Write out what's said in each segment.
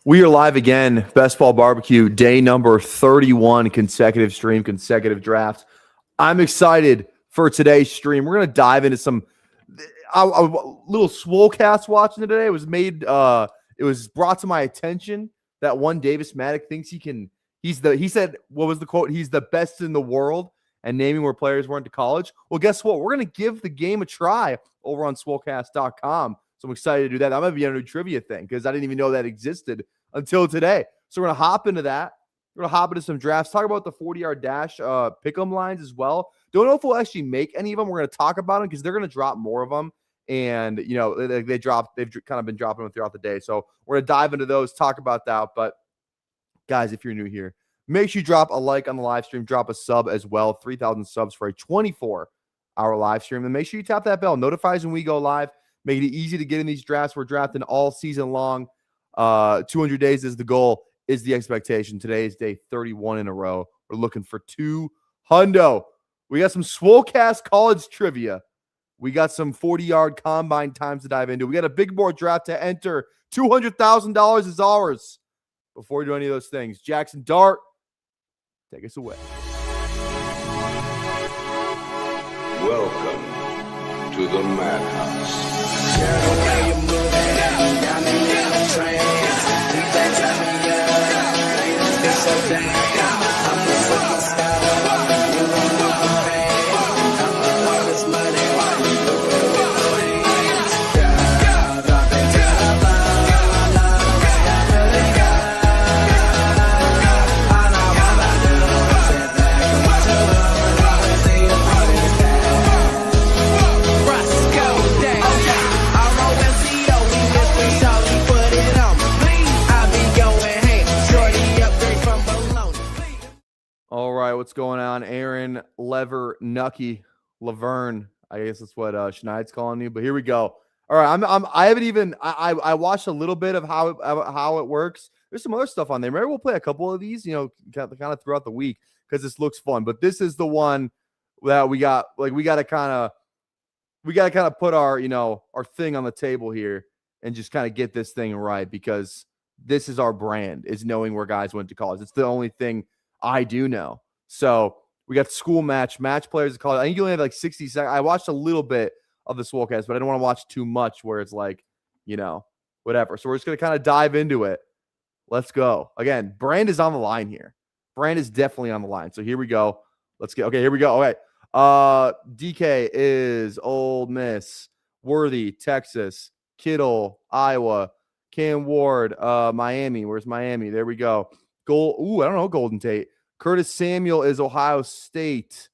We are live again. Best Ball Barbecue, day number 31, consecutive stream, consecutive drafts. I'm excited for today's stream. We're going to dive into some little Swolecast watching it today. It was made, it was brought to my attention that one Davis Maddock thinks he said, what was the quote? He's the best in the world and naming where players went to college. Well, guess what? We're going to give the game a try over on Swolecast.com. So I'm excited to do that. That might be a new trivia thing because I didn't even know that existed until today. So we're going to hop into that. We're going to hop into some drafts, talk about the 40-yard dash pick'em lines as well. Don't know if we'll actually make any of them. We're going to talk about them because they're going to drop more of them. And, you know, they've kind of been dropping them throughout the day. So we're going to dive into those, talk about that. But, guys, if you're new here, make sure you drop a like on the live stream, drop a sub as well. 3,000 subs for a 24-hour live stream. And make sure you tap that bell. Notifies when we go live. Make it easy to get in these drafts. We're drafting all season long. 200 days is the goal, is the expectation. Today is day 31 in a row. We're looking for 200. We got some Swolecast college trivia. We got some 40-yard combine times to dive into. We got a big board draft to enter. $200,000 is ours. Before we do any of those things, Jackson Dart, take us away. Welcome to the Madhouse. All right, what's going on? Aaron Nucky, Laverne. I guess that's what Schneid's calling you. But here we go. All right, I haven't even I watched a little bit of how it works. There's some other stuff on there. Maybe we'll play a couple of these, you know, kind of throughout the week because this looks fun. But this is the one that we got. Like we got to kind of put our our thing on the table here and just kind of get this thing right because this is our brand, is knowing where guys went to college. It's the only thing I do know. So we got school match players of college. I think you only have like 60 seconds. I watched a little bit of the Swolecast, but I didn't want to watch too much where it's like, whatever. So we're just going to kind of dive into it. Let's go. Again, brand is on the line here. Brand is definitely on the line. So here we go. Okay, here we go. Okay. DK is Ole Miss, Worthy, Texas, Kittle, Iowa, Cam Ward, Miami. Where's Miami? There we go. I don't know, Golden Tate. Curtis Samuel is Ohio State.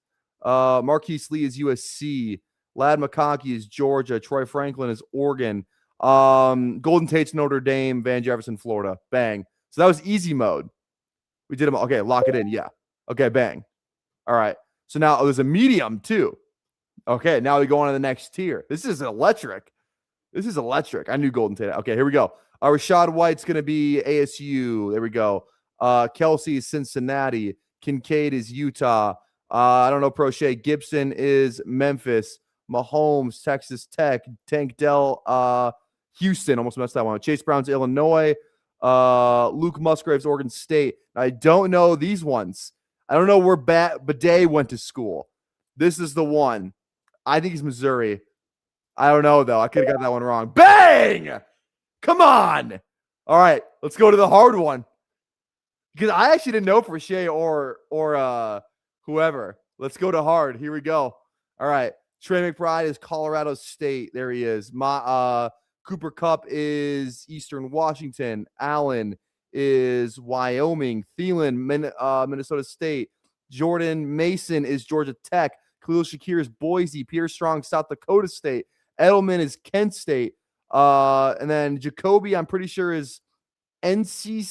Marquise Lee is USC. Lad McConkey is Georgia. Troy Franklin is Oregon. Golden Tate's Notre Dame. Van Jefferson, Florida. Bang. So that was easy mode. We did them. Okay, lock it in. Yeah. Okay, bang. All right. So now there's a medium too. Okay, now we go on to the next tier. This is electric. I knew Golden Tate. Okay, here we go. Rashad White's going to be ASU. There we go. Kelsey is Cincinnati. Kincaid is Utah. I don't know, Prochet. Gibson is Memphis. Mahomes, Texas Tech. Tank Dell, Houston. Almost messed that one up. Chase Brown's Illinois. Luke Musgrave's Oregon State. I don't know these ones. I don't know where Bidet went to school. This is the one. I think he's Missouri. I don't know, though. I could have got that one wrong. Bang! Come on. All right, let's go to the hard one. Because I actually didn't know for Shea or whoever. Let's go to hard. Here we go. All right. Trey McBride is Colorado State. There he is. Cooper Kupp is Eastern Washington. Allen is Wyoming. Thielen, Minnesota State. Jordan Mason is Georgia Tech. Khalil Shakir is Boise. Pierre Strong, South Dakota State. Edelman is Kent State. And then Jacoby, I'm pretty sure, is NC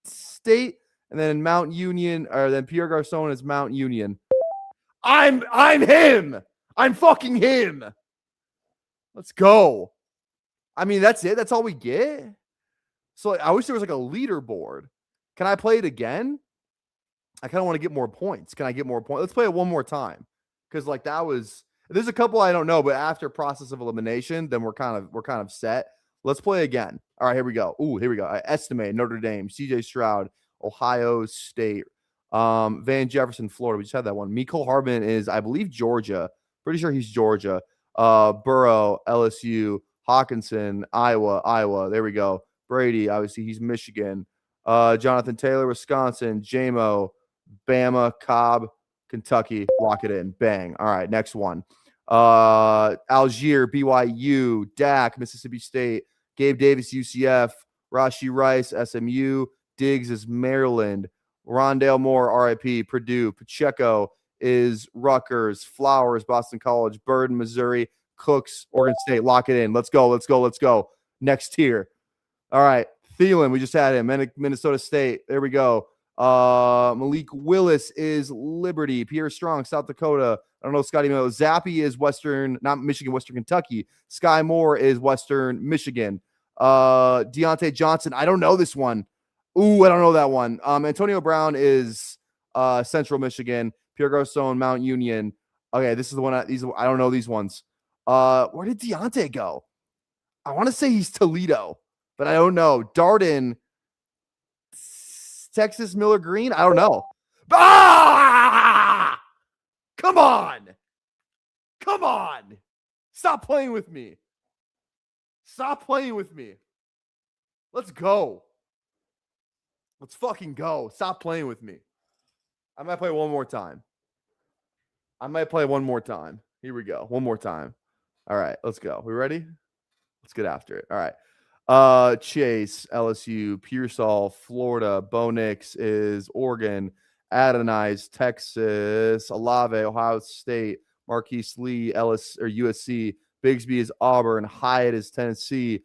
State. And then Mount Union, or then Pierre Garcon is Mount Union. I'm him. I'm fucking him. Let's go. I mean, that's it. That's all we get. So I wish there was like a leaderboard. Can I play it again? I kind of want to get more points. Can I get more points? Let's play it one more time. Because like that was, there's a couple I don't know, but after process of elimination, then we're kind of set. Let's play again. All right, here we go. Ooh, here we go. Estimate, Notre Dame, CJ Stroud, Ohio State, Van Jefferson, Florida. We just had that one. Mecole Hardman is, I believe, Georgia. Pretty sure he's Georgia. Burrow, LSU, Hawkinson, Iowa. There we go. Brady, obviously, he's Michigan. Jonathan Taylor, Wisconsin. JMO, Bama, Cobb, Kentucky. Lock it in. Bang. All right, next one. Algier, BYU, Dak, Mississippi State, Gabe Davis, UCF, Rashi Rice, SMU, Diggs is Maryland, Rondale Moore, RIP, Purdue, Pacheco is Rutgers, Flowers, Boston College, Burden, Missouri, Cooks, Oregon State. Lock it in. Let's go. Next tier. All right. Thielen, we just had him. Minnesota State. There we go. Malik Willis is Liberty. Pierre Strong, South Dakota. I don't know Scotty Miller. Zappy is Western, not Michigan, Western Kentucky. Sky Moore is Western Michigan. Deontay Johnson. I don't know this one. Ooh, I don't know that one. Antonio Brown is Central Michigan. Pierre Garcon, Mount Union. Okay, this is the one. I don't know these ones. Where did Deontay go? I want to say he's Toledo, but I don't know. Darden, Texas Miller Green. I don't know. Ah! Come on. Stop playing with me. Let's go. Let's fucking go. Stop playing with me. I might play one more time. Here we go. One more time. All right, let's go. We ready? Let's get after it. All right. Chase, LSU, Pearsall, Florida. Bo Nix is Oregon. Adonais, Texas. Olave, Ohio State. Marquise Lee, USC. Bigsby is Auburn. Hyatt is Tennessee.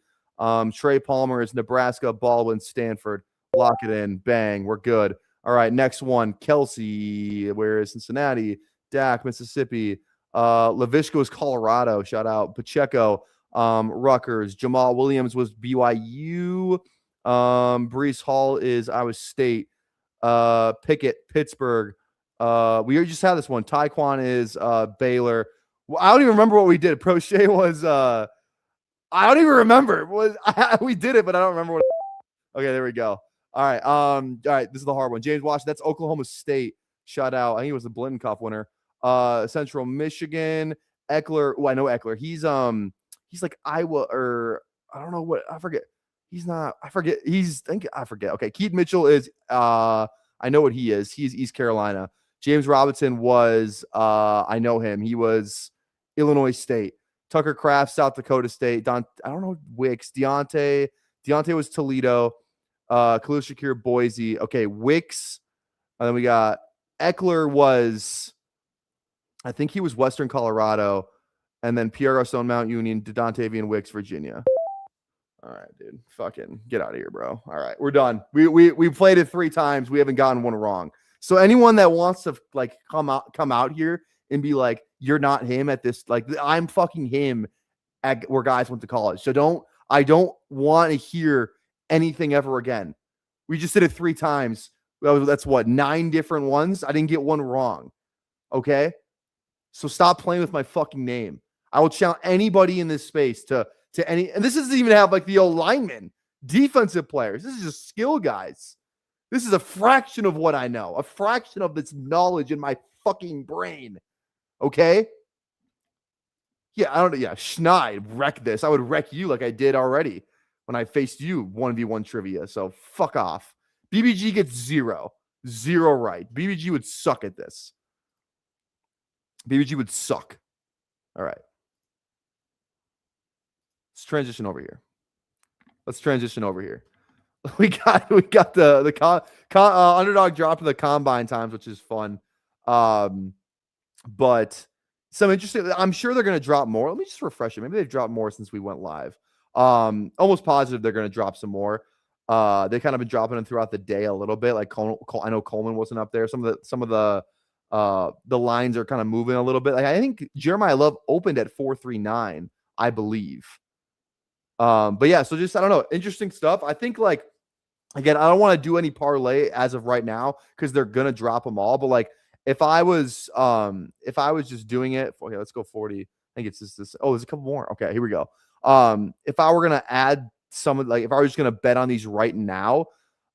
Trey Palmer is Nebraska. Baldwin, Stanford. Lock it in. Bang. We're good. All right. Next one. Kelsey, where is Cincinnati? Dak, Mississippi. Laviska is Colorado. Shout out. Pacheco, Rutgers. Jamal Williams was BYU. Breece Hall is Iowa State. Pickett, Pittsburgh. We just had this one. Tyquan is Baylor. Well, I don't even remember what we did. Prochet was I don't even remember. We did it, but I don't remember what. Okay, there we go. All right. All right. This is the hard one. James Washington. That's Oklahoma State. Shout out. I think he was the Blindenkoff winner. Central Michigan. Eckler. Oh, I know Eckler. He's like Iowa or I don't know what. I forget. He's not. I forget. I forget. Okay. Keith Mitchell is. I know what he is. He's East Carolina. James Robinson was. I know him. He was Illinois State. Tucker Kraft, South Dakota State. I don't know Wicks. Deontay was Toledo. Khalil Shakir, Boise. Okay, Wicks. And then we got Eckler was, I think he was Western Colorado. And then Pierre Garcon, Mount Union, Dontavian Wicks, Virginia. All right, dude. Fucking get out of here, bro. All right, we're done. We played it 3 times. We haven't gotten one wrong. So anyone that wants to like come out here and be like, you're not him at this, like I'm fucking him at where guys went to college. So I don't want to hear anything ever again. We just did it 3 times. That's what, 9 different ones. I didn't get one wrong. Okay. So stop playing with my fucking name. I will challenge anybody in this space to any, and this doesn't even have like the linemen, defensive players. This is just skill guys. This is a fraction of what I know, a fraction of this knowledge in my fucking brain. Okay. Yeah. Schneid wreck this. I would wreck you like I did already when I faced you 1v1 trivia. So fuck off. BBG gets 0 right. BBG would suck at this. BBG would suck. All right. Let's transition over here. We got the underdog drop to the combine times, which is fun. But some interesting. I'm sure they're going to drop more. Let me just refresh it. Maybe they've dropped more since we went live. Almost positive they're going to drop some more. They kind of been dropping them throughout the day a little bit. Like I know Coleman wasn't up there. Some of the lines are kind of moving a little bit. Like I think Jeremiah Love opened at 439, I believe. But yeah, so just I don't know, interesting stuff. I think like again, I don't want to do any parlay as of right now because they're gonna drop them all. But like if I was just doing it, okay, let's go 40. I think it's just this. Oh, there's a couple more. Okay, here we go. If I were gonna add some of, like, if I was just gonna bet on these right now,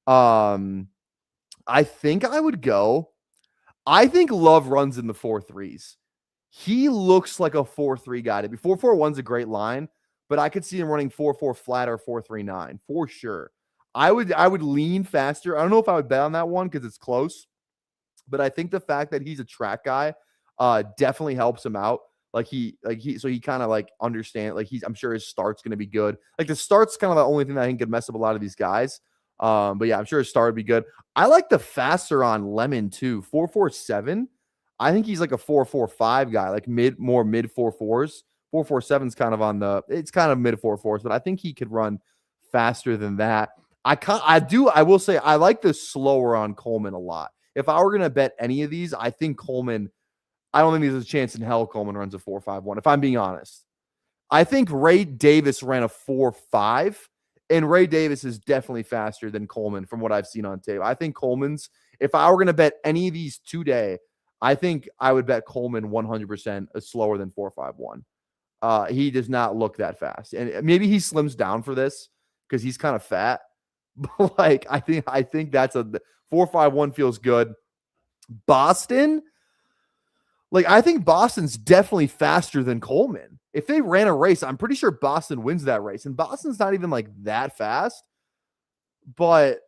I think I would go. I think Love runs in the 4-3s. He looks like a 4-3 guy to be. 4-4-1's a great line, but I could see him running 4-4 flat or 4-3-9 for sure. I would lean faster. I don't know if I would bet on that one because it's close, but I think the fact that he's a track guy definitely helps him out. So he kind of like understand, like I'm sure his start's going to be good. Like the start's kind of the only thing that I think could mess up a lot of these guys. But yeah, I'm sure his start would be good. I like the faster on Lemon too. 4-4-7. I think he's like a 4-4-5 guy, like more mid 4-4s. 4-4-7's kind of it's kind of mid 4-4s, but I think he could run faster than that. I will say I like the slower on Coleman a lot. If I were going to bet any of these, I think Coleman, I don't think there's a chance in hell Coleman runs a 4-5-1, if I'm being honest. I think Ray Davis ran a 4-5, and Ray Davis is definitely faster than Coleman from what I've seen on tape. I think Coleman's, if I were going to bet any of these today, I think I would bet Coleman 100% is slower than 4-5-1. He does not look that fast. And maybe he slims down for this because he's kind of fat. But like, I think that's 4-5-1 feels good. Boston, like, I think Boston's definitely faster than Coleman. If they ran a race, I'm pretty sure Boston wins that race. And Boston's not even like that fast. But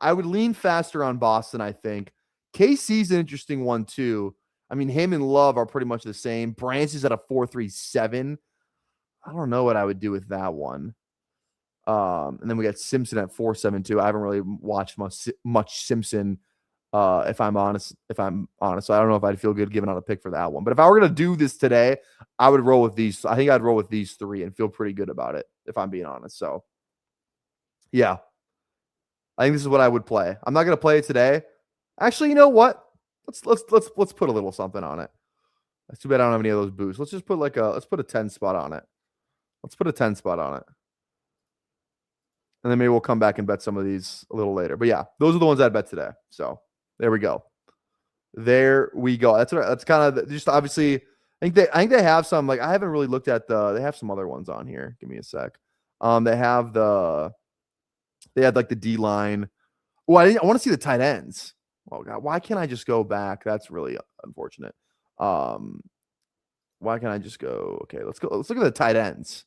I would lean faster on Boston, I think. KC's an interesting one, too. I mean, him and Love are pretty much the same. Branch is at a 4-3-7. I don't know what I would do with that one. And then we got Simpson at 4-7-2. I haven't really watched much Simpson, if I'm honest. So I don't know if I'd feel good giving out a pick for that one. But if I were going to do this today, I would roll with these. I think I'd roll with these three and feel pretty good about it, if I'm being honest. So, yeah. I think this is what I would play. I'm not going to play it today. Actually, you know what? Let's put a little something on it. That's too bad I don't have any of those boosts. Let's just put let's put a 10 spot on it. Let's put a 10 spot on it. And then maybe we'll come back and bet some of these a little later. But yeah, those are the ones I'd bet today. So there we go. There we go. That's kind of just obviously. I think they have some, like, I haven't really looked at they have some other ones on here. Give me a sec. They had like the D line. Oh, I want to see the tight ends. Oh God, why can't I just go back? That's really unfortunate. Why can't I just go? Okay, let's go. Let's look at the tight ends.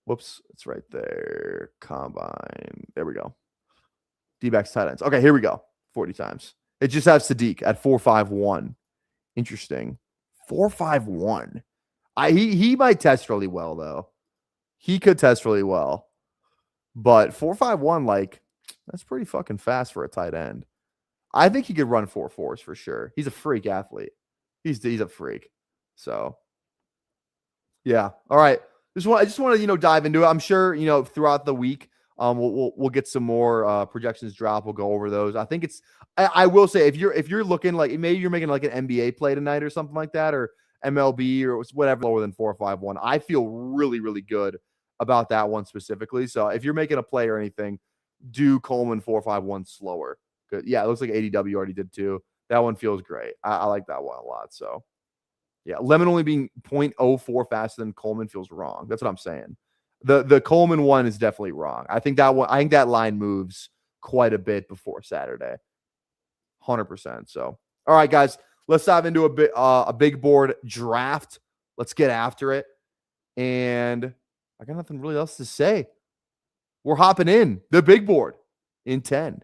Whoops, it's right there. Combine. There we go. D-backs tight ends. Okay, here we go. 40 times. It just has Sadiq at 4.51. Interesting. 4.51. He might test really well, though. He could test really well. But 4.51, like, that's pretty fucking fast for a tight end. I think he could run 4.4s for sure. He's a freak athlete. He's a freak. So, yeah. All right. I just want to, dive into it. I'm sure, throughout the week, we'll get some more projections drop. We'll go over those. I think I will say, if you're looking, like, maybe you're making like an NBA play tonight or something like that, or MLB or whatever, lower than 4.51, I feel really, really good about that one specifically. So if you're making a play or anything, do Coleman 4.51 slower. Good. Yeah, it looks like ADW already did too. That one feels great. I like that one a lot. So yeah, Lemon only being 0.04 faster than Coleman feels wrong. That's what I'm saying. The Coleman one is definitely wrong. I think that line moves quite a bit before Saturday. 100%. So, all right, guys, let's dive into a big board draft. Let's get after it. And I got nothing really else to say. We're hopping in the big board in 10,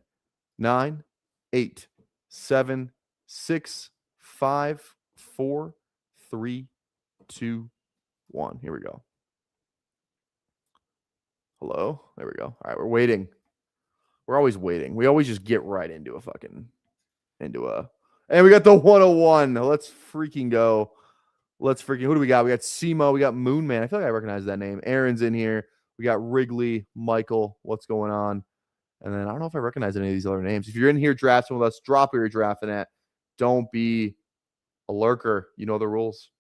9, 8, 7, 6, 5, 4, 3, 2, 1. Here we go. Hello. There we go. All right, we're waiting. We're always waiting. We always just get right into and we got the 101. Let's freaking go. Who do we got? We got Simo. We got Moonman. I feel like I recognize that name. Aaron's in here. We got Wrigley, Michael. What's going on? And then I don't know if I recognize any of these other names. If you're in here drafting with us, drop where you're drafting at. Don't be a lurker. You know the rules.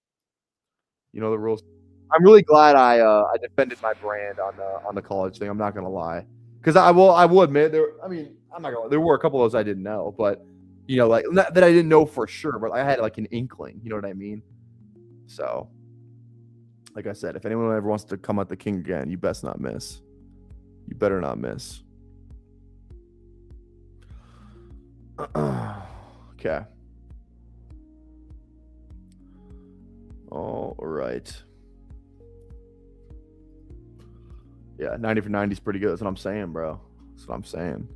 I'm really glad I defended my brand on the college thing. I'm not gonna lie, because I will admit I'm not gonna lie, there were a couple of those I didn't know, but like not that I didn't know for sure, but I had like an inkling. You know what I mean? So Like I said, if anyone ever wants to come at the king again, you best not miss. You better not miss. Okay. All right. Yeah, 90 for 90 is pretty good. That's what I'm saying, bro. That's what I'm saying.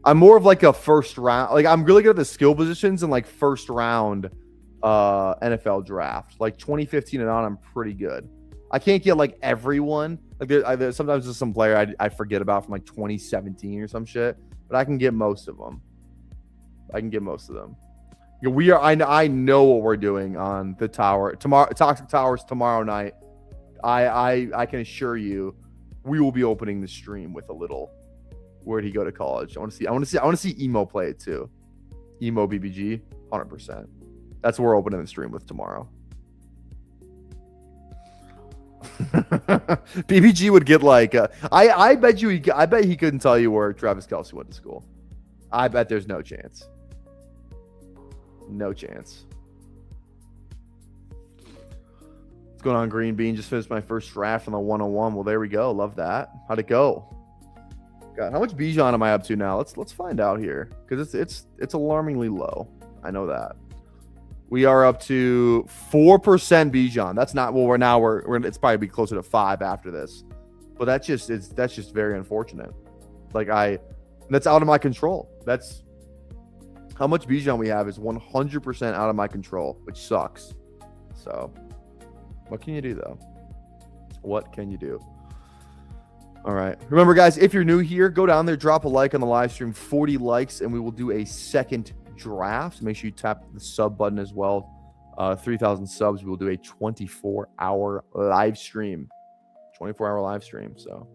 I'm more of like a first round. Like, I'm really good at the skill positions and like first round NFL draft. Like 2015 and on, I'm pretty good. I can't get like everyone. Like there's sometimes there's some player I forget about from like 2017 or some shit, but I can get most of them. Yeah, I know what we're doing on the tower tomorrow. Toxic Towers tomorrow night. I can assure you, we will be opening the stream with a little. Where'd he go to college? I want to see Emo play it too. Emo BBG, 100%. That's what we're opening the stream with tomorrow. BBG would get like I bet he couldn't tell you where Travis Kelce went to school. I bet there's no chance. No chance. What's going on, Green Bean? Just finished my first draft on the 101. Well, there we go. Love that. How'd it go? God, how much Bijan am I up to now? Let's find out here, because it's alarmingly low. I know that. We are up to 4% Bijan. That's not well. We're it's probably be closer to 5 after this, but that's just very unfortunate. Like that's out of my control. That's how much Bijan we have is 100% out of my control, which sucks. So, what can you do though? What can you do? All right. Remember, guys, if you're new here, go down there, drop a like on the live stream. 40 likes, and we will do a second draft. Make sure you tap the sub button as well. 3,000 subs, we will do a 24-hour live stream. 24-hour live stream. So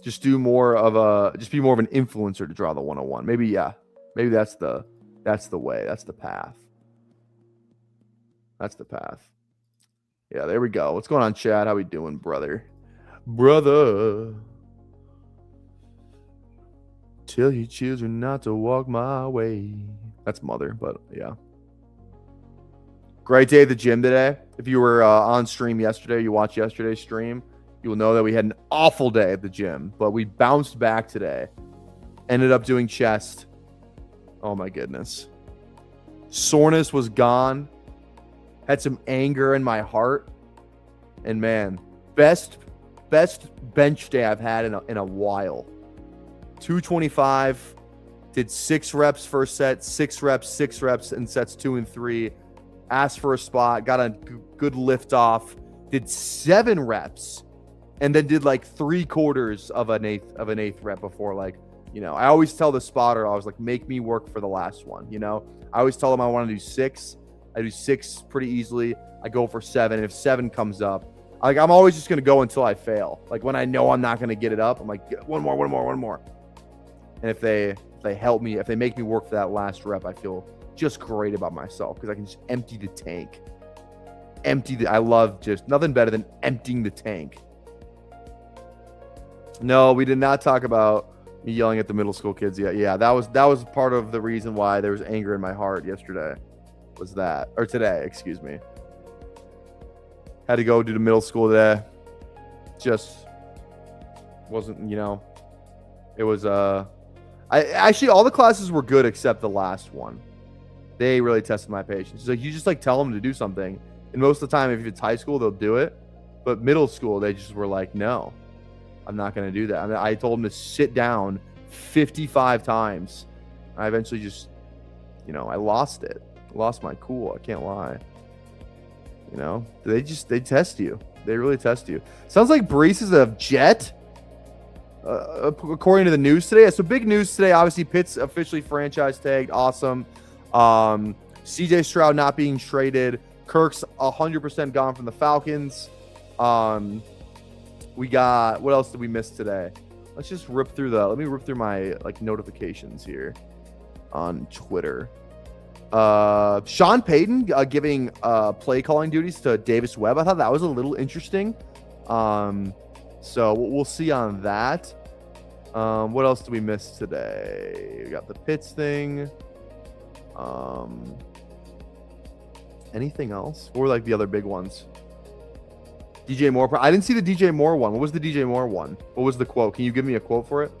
just be more of an influencer to draw the 101. Maybe that's the way. That's the path. That's the path. Yeah, there we go. What's going on, Chad? How we doing, brother? Tell your children not to walk my way. That's mother, but yeah. Great day at the gym today. If you were on stream yesterday, you watched yesterday's stream, you will know that we had an awful day at the gym, but we bounced back today. Ended up doing chest. Oh my goodness. Soreness was gone. Had some anger in my heart. And man, best bench day I've had in a while. 225, did 6 reps first set, 6 reps in sets 2 and 3. Asked for a spot, got a good lift off, did 7 reps, and then did like 3/4 of an eighth rep before, like, you know, I always tell the spotter, I was like, make me work for the last one, you know? I always tell them I want to do 6. I do 6 pretty easily. I go for 7. And if 7 comes up, like, I'm always just going to go until I fail. Like, when I know I'm not going to get it up, I'm like, one more. And if they help me, if they make me work for that last rep, I feel just great about myself, because I can just empty the tank. I love just nothing better than emptying the tank. No, we did not talk about me yelling at the middle school kids yet. Yeah, that was part of the reason why there was anger in my heart yesterday. Was that, or today, excuse me. Had to go do the middle school today. Just wasn't, you know, it was actually all the classes were good except the last one. They really tested my patience. So you just like tell them to do something, and most of the time, if it's high school, they'll do it. But middle school, they just were like, no, I'm not going to do that. I mean, I told them to sit down 55 times. I eventually just, you know, I lost it. Lost my cool. I can't lie. You know, they test you. They really test you. Sounds like Brees is a Jet. According to the news today. So big news today. Obviously, Pitt's officially franchise tagged. Awesome. CJ Stroud not being traded. Kirk's 100% gone from the Falcons. We got, what else did we miss today? Let's just let me rip through my like notifications here on Twitter. Sean Payton giving play calling duties to Davis Webb. I thought that was a little interesting. So we'll see on that. What else did we miss today? We got the Pitts thing. Anything else? Or like the other big ones? DJ Moore. I didn't see the DJ Moore one. What was the DJ Moore one? What was the quote? Can you give me a quote for it?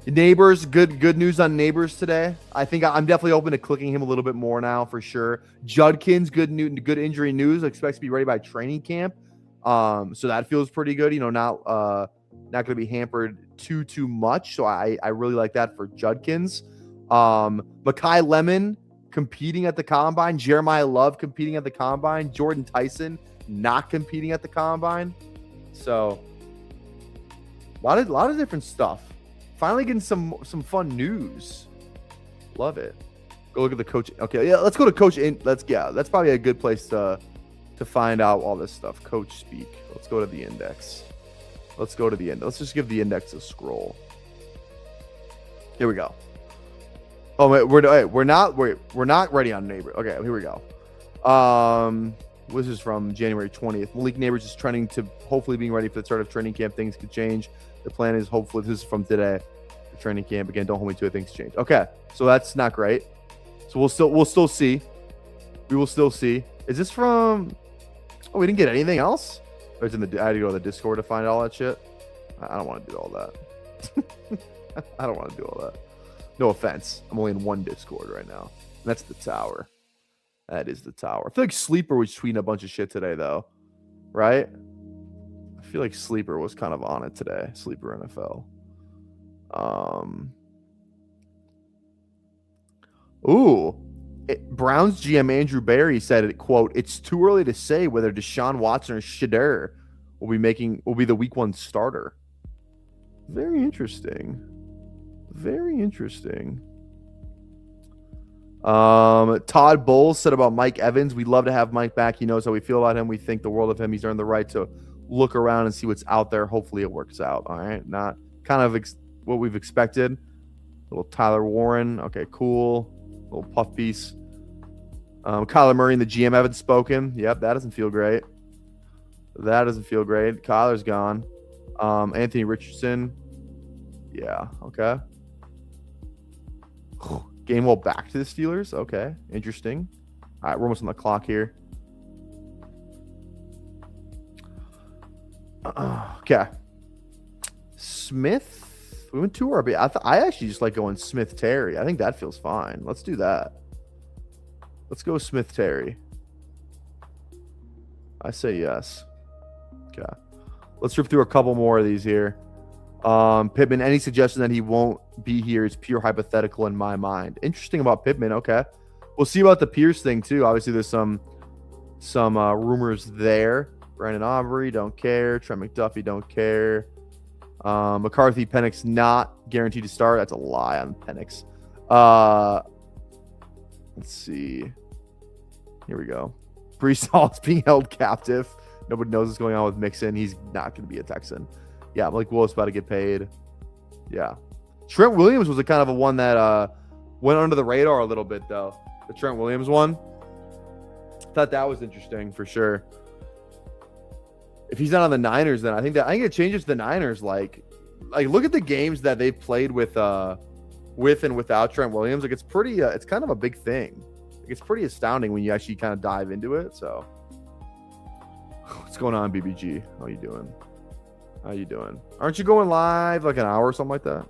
Neighbors, good news on Neighbors today. I think I'm definitely open to clicking him a little bit more now for sure. Judkins, good injury news. Expects to be ready by training camp. So that feels pretty good. You know, not going to be hampered too much. So I really like that for Judkins. Makai Lemon competing at the combine. Jeremiah Love competing at the combine. Jordan Tyson not competing at the combine. So a lot of different stuff. Finally getting some fun news. Love it. Go look at the coach. Okay, yeah, let's go to coach in. That's probably a good place to find out all this stuff. Coach speak. Let's go to the index. Let's go to the end. Let's just give the index a scroll. Here we go. Oh wait, we're not ready on Neighbor. Okay, here we go. This is from January 20th. Malik Neighbors is trending to hopefully being ready for the start of training camp. Things could change. The plan is hopefully this is from today. The training camp again. Don't hold me to it. Things change. Okay, so that's not great. So we'll still see. We will still see. Is this from? Oh, we didn't get anything else. Or it's in the. I had to go to the Discord to find all that shit. I don't want to do all that. I don't want to do all that. No offense. I'm only in one Discord right now. And that's the Tower. That is the Tower. I feel like Sleeper was tweeting a bunch of shit today, though. Right? I feel like Sleeper was kind of on it today. Sleeper NFL. Browns GM Andrew Berry said it, quote, "It's too early to say whether Deshaun Watson or Shadur will be the week 1 starter." Very interesting. Very interesting. Todd Bowles said about Mike Evans, "We'd love to have Mike back. He knows how we feel about him. We think the world of him. He's earned the right to look around and see what's out there. Hopefully it works out." All right. Not kind of what we've expected. Little Tyler Warren. Okay, cool. Little puff piece. Kyler Murray and the GM haven't spoken. Yep, that doesn't feel great. That doesn't feel great. Kyler's gone. Anthony Richardson. Yeah, okay. Gainwell back to the Steelers. Okay, interesting. All right, we're almost on the clock here. Okay. Smith. We went 2 RB. I actually just like going Smith Terry. I think that feels fine. Let's do that. Let's go Smith Terry. I say yes. Okay. Let's rip through a couple more of these here. Pittman, any suggestion that he won't be here is pure hypothetical in my mind. Interesting about Pittman. Okay. We'll see about the Pierce thing too. Obviously, there's some rumors there. Brandon Aubrey, don't care. Trent McDuffie, don't care. McCarthy, Penix not guaranteed to start. That's a lie on Penix. Let's see. Here we go. Breece Hall is being held captive. Nobody knows what's going on with Mixon. He's not going to be a Texan. Yeah, Malik Willis about to get paid. Yeah. Trent Williams was a kind of a one that went under the radar a little bit, though. The Trent Williams one. Thought that was interesting for sure. If he's not on the Niners, then I think it changes the Niners. Like look at the games that they've played with and without Trent Williams. Like it's pretty. It's kind of a big thing. Like it's pretty astounding when you actually kind of dive into it. So, what's going on, BBG? How you doing? How you doing? Aren't you going live like an hour or something like that?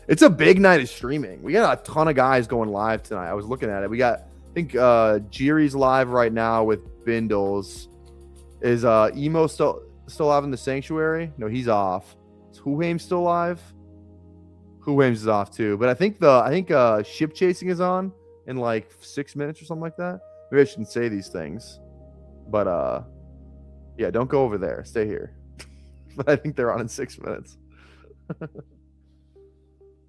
It's a big night of streaming. We got a ton of guys going live tonight. I was looking at it. We got, I think, Jiri's live right now with Bindles. Is Emo still live in the Sanctuary? No, he's off. Is Huhaim still live? Huhaim is off too. But I think Ship Chasing is on in like 6 minutes or something like that. Maybe I shouldn't say these things. But yeah, don't go over there. Stay here. But I think they're on in 6 minutes.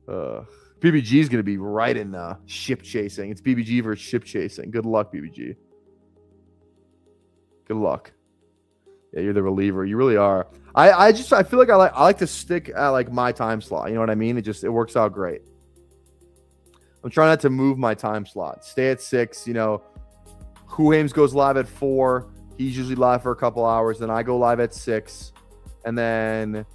BBG is going to be right in Ship Chasing. It's BBG versus Ship Chasing. Good luck, BBG. Good luck. Yeah, you're the reliever. You really are. I feel like I like to stick at like my time slot. You know what I mean? It works out great. I'm trying not to move my time slot. Stay at 6. You know, Huhames goes live at 4. He's usually live for a couple hours. Then I go live at 6, and I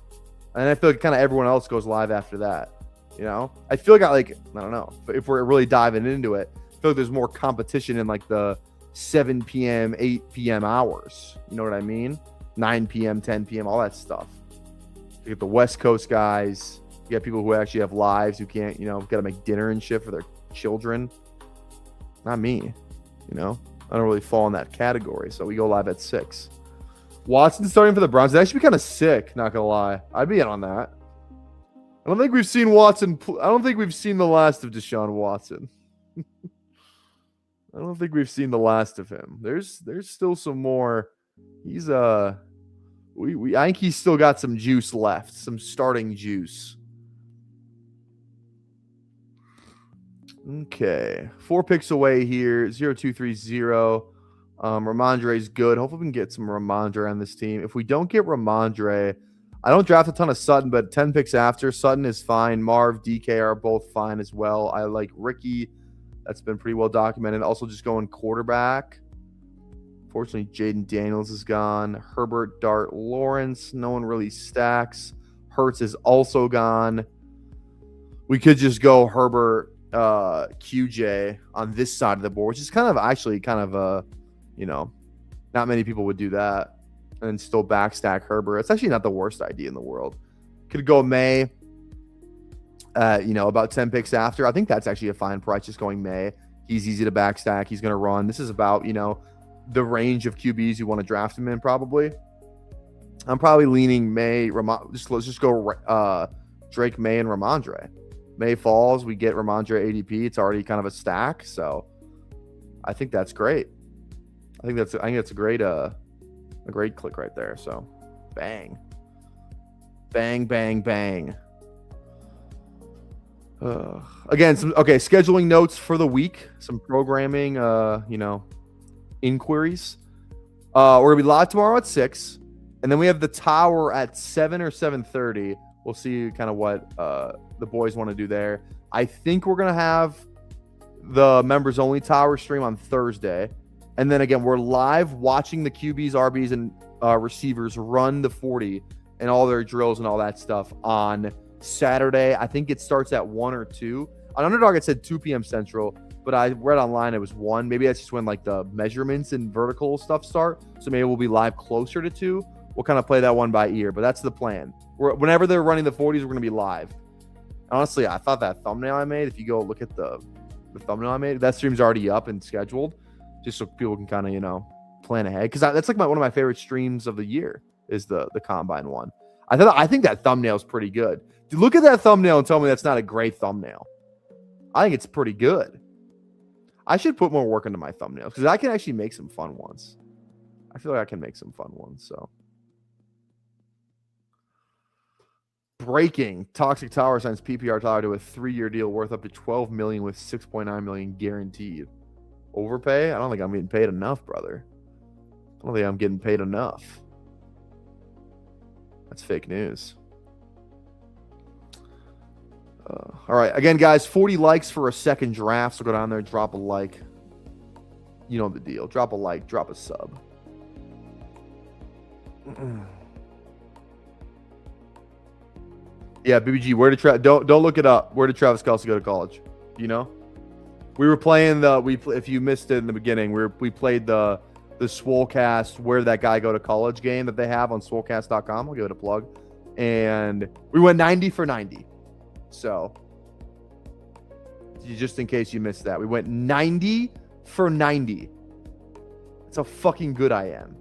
feel like kind of everyone else goes live after that. You know, I feel like I don't know if we're really diving into it. feel like there's more competition in like the 7 p.m., 8 p.m. hours. You know what I mean? 9 p.m., 10 p.m., all that stuff. You get the West Coast guys. You got people who actually have lives who can't, got to make dinner and shit for their children. Not me, I don't really fall in that category. So we go live at 6. Watson starting for the Browns. That'd actually be kind of sick, not going to lie. I'd be in on that. I don't think we've seen Watson. I don't think we've seen the last of Deshaun Watson. I don't think we've seen the last of him. There's still some more. He's I think he's still got some juice left, some starting juice. Okay, 4 picks away here. 0-2-3-0. Ramondre's good. Hopefully we can get some Ramondre on this team. If we don't get Ramondre, I don't draft a ton of Sutton, but 10 picks after, Sutton is fine. Marv, DK are both fine as well. I like Ricky. That's been pretty well documented. Also just going quarterback. Fortunately, Jaden Daniels is gone. Herbert, Dart, Lawrence. No one really stacks. Hurts is also gone. We could just go Herbert, QJ on this side of the board, which is not many people would do that and still backstack Herbert. It's actually not the worst idea in the world. Could go May, about 10 picks after. I think that's actually a fine price, just going May. He's easy to backstack. He's going to run. This is about, the range of QBs you want to draft him in, probably. I'm probably leaning May. Let's just go Drake, May, and Ramondre. May falls, we get Ramondre ADP. It's already kind of a stack, so I think that's great. I think that's a great click right there. So, bang, bang, bang, bang. Again, scheduling notes for the week, some programming, inquiries. We're gonna be live tomorrow at 6, and then we have the Tower at 7 or 7:30. We'll see kind of what the boys want to do there. I think we're gonna have the members only Tower stream on Thursday, and then again we're live watching the QBs, RBs, and receivers run the 40 and all their drills and all that stuff on Saturday. I think it starts at 1 or 2. On Underdog it said 2 p.m. Central, but I read online it was 1. Maybe that's just when like the measurements and vertical stuff start. So maybe we'll be live closer to 2. We'll kind of play that one by ear, but that's the plan. Whenever they're running the 40s, we're going to be live. Honestly, I thought that thumbnail I made, if you go look at the thumbnail I made, that stream's already up and scheduled, just so people can kind of, plan ahead. Because that's like one of my favorite streams of the year is the Combine one. I think that thumbnail is pretty good. Dude, look at that thumbnail and tell me that's not a great thumbnail. I think it's pretty good. I should put more work into my thumbnails because I can actually make some fun ones. I feel like I can make some fun ones. So, breaking: Toxic Tower signs PPR Tower to a 3-year deal worth up to $12 million with $6.9 million guaranteed. Overpay? I don't think I'm getting paid enough, brother. I don't think I'm getting paid enough. That's fake news. All right. Again, guys, 40 likes for a second draft. So go down there, drop a like. You know the deal. Drop a like, drop a sub. Yeah, BBG, where did don't look it up. Where did Travis Kelce go to college? Do you know? We were playing if you missed it in the beginning, we played the Swolecast Where Did That Guy Go to College game that they have on swolecast.com. I'll give it a plug. And we went 90 for 90. So, just in case you missed that, we went 90 for 90. That's how fucking good I am.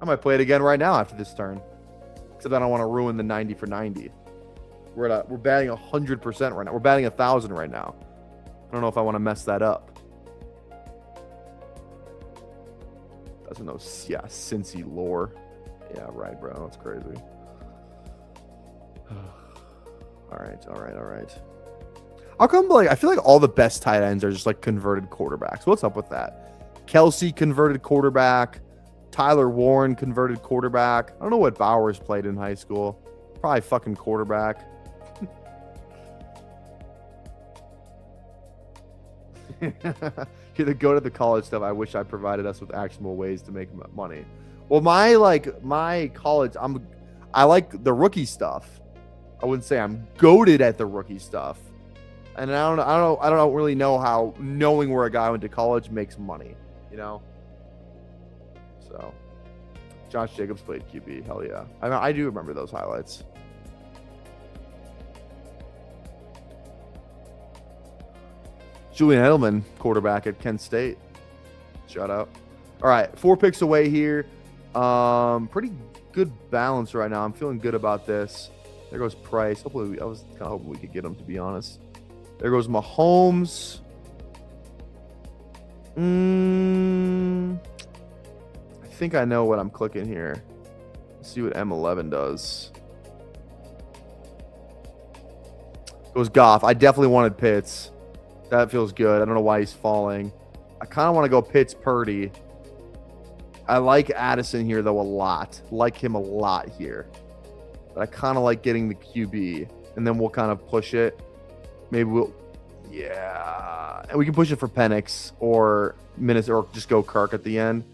I might play it again right now after this turn. Except I don't want to ruin the 90 for 90. We're batting 100% right now. We're batting 1,000 right now. I don't know if I want to mess that up. Doesn't know. Yeah, Cincy lore. Yeah, right, bro. That's crazy. All right. How come, I feel like all the best tight ends are just, converted quarterbacks? What's up with that? Kelce, converted quarterback. Tyler Warren, converted quarterback. I don't know what Bowers played in high school. Probably fucking quarterback. To go to the college stuff, I wish I provided us with actionable ways to make money. Well, my college, I like the rookie stuff. I wouldn't say I'm goated at the rookie stuff, And I don't really know how knowing where a guy went to college makes money, you know. So, Josh Jacobs played QB. Hell yeah, I do remember those highlights. Julian Edelman, quarterback at Kent State. Shout out. All right, 4 picks away here. Pretty good balance right now. I'm feeling good about this. There goes Price. Hopefully, I was kind of hoping we could get him, to be honest. There goes Mahomes. I think I know what I'm clicking here. Let's see what M11 does. Goes Goff. I definitely wanted Pitts. That feels good. I don't know why he's falling. I kind of want to go Pitts Purdy. I like Addison here, though, a lot. Like him a lot here. But I kind of like getting the QB. And then we'll kind of push it. Maybe we'll... Yeah. And we can push it for Penix or Minnesota, or just go Kirk at the end.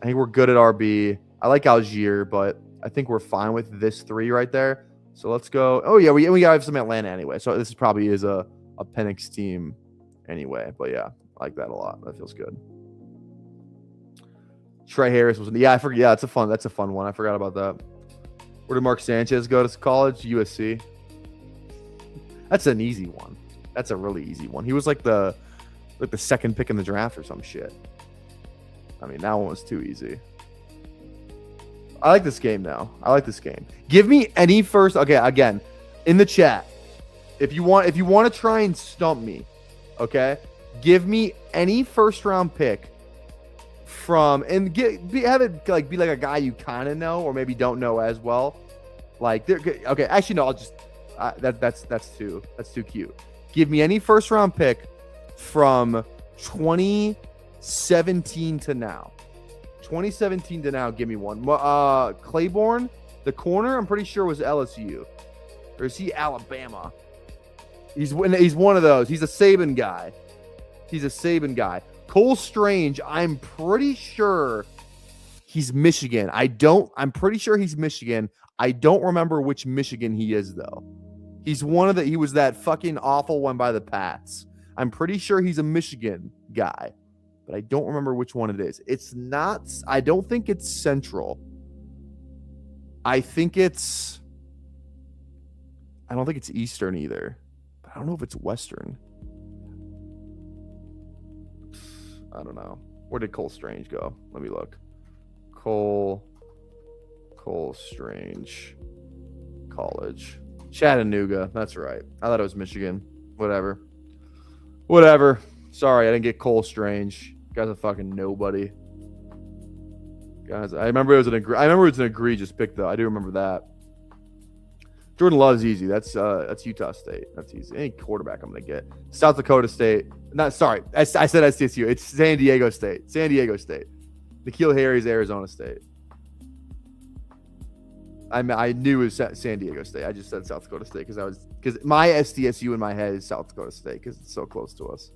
I think we're good at RB. I like Algier, but I think we're fine with this 3 right there. So let's go. Oh, yeah, we have some Atlanta anyway. So this probably is a Penix team anyway. But yeah, I like that a lot. That feels good. Trey Harris was, yeah, I forget. Yeah, that's a fun one. I forgot about that. Where did Mark Sanchez go to college? USC. That's an easy one. That's a really easy one. He was like the second pick in the draft or some shit. I mean, that one was too easy. I like this game now. I like this game. Give me any first. Okay, again, in the chat, if you want to try and stump me, okay, give me any first round pick from, and have it like be like a guy you kind of know or maybe don't know as well. Like, okay, actually no, I'll just that's too cute. Give me any first round pick from 2017 to now. 2017 to now, give me one. Claiborne, the corner, I'm pretty sure was LSU. Or is he Alabama? He's one of those. He's a Saban guy. Cole Strange, I'm pretty sure he's Michigan. I'm pretty sure he's Michigan. I don't remember which Michigan he is, though. He was that fucking awful one by the Pats. I'm pretty sure he's a Michigan guy, but I don't remember which one it is. I don't think it's Central. I don't think it's Eastern either, but I don't know if it's Western. I don't know. Where did Cole Strange go? Let me look. Cole Strange College. Chattanooga. That's right. I thought it was Michigan. Whatever. Sorry, I didn't get Cole Strange. Guy's a fucking nobody. Guys, I remember it was an egregious pick though. I do remember that. Jordan Love's easy. That's Utah State. That's easy. Any quarterback I'm gonna get. South Dakota State. I said SDSU. It's San Diego State. N'Keal Harry's Arizona State. I knew it was San Diego State. I just said South Dakota State because my SDSU in my head is South Dakota State because it's so close to us.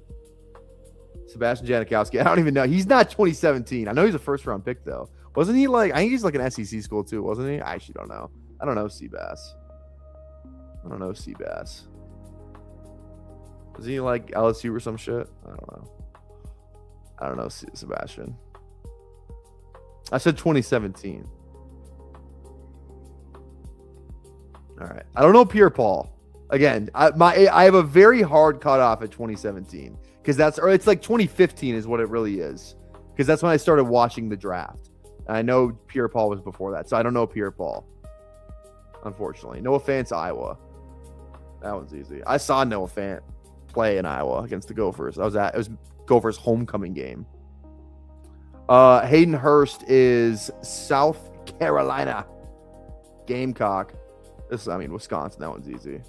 Sebastian Janikowski. I don't even know. He's not 2017. I know he's a first round pick though. Wasn't he like? I think he's like an SEC school too, wasn't he? I actually don't know. I don't know Seabass. Was he like LSU or some shit? I don't know Sebastian. I said 2017. All right. I don't know Pierre Paul. Again, I have a very hard cutoff at 2017 because it's like 2015 is what it really is because that's when I started watching the draft. And I know Pierre Paul was before that, so I don't know Pierre Paul. Unfortunately, Noah Fant's Iowa. That one's easy. I saw Noah Fant play in Iowa against the Gophers. It was Gophers' homecoming game. Hayden Hurst is South Carolina Gamecock. Wisconsin. That one's easy.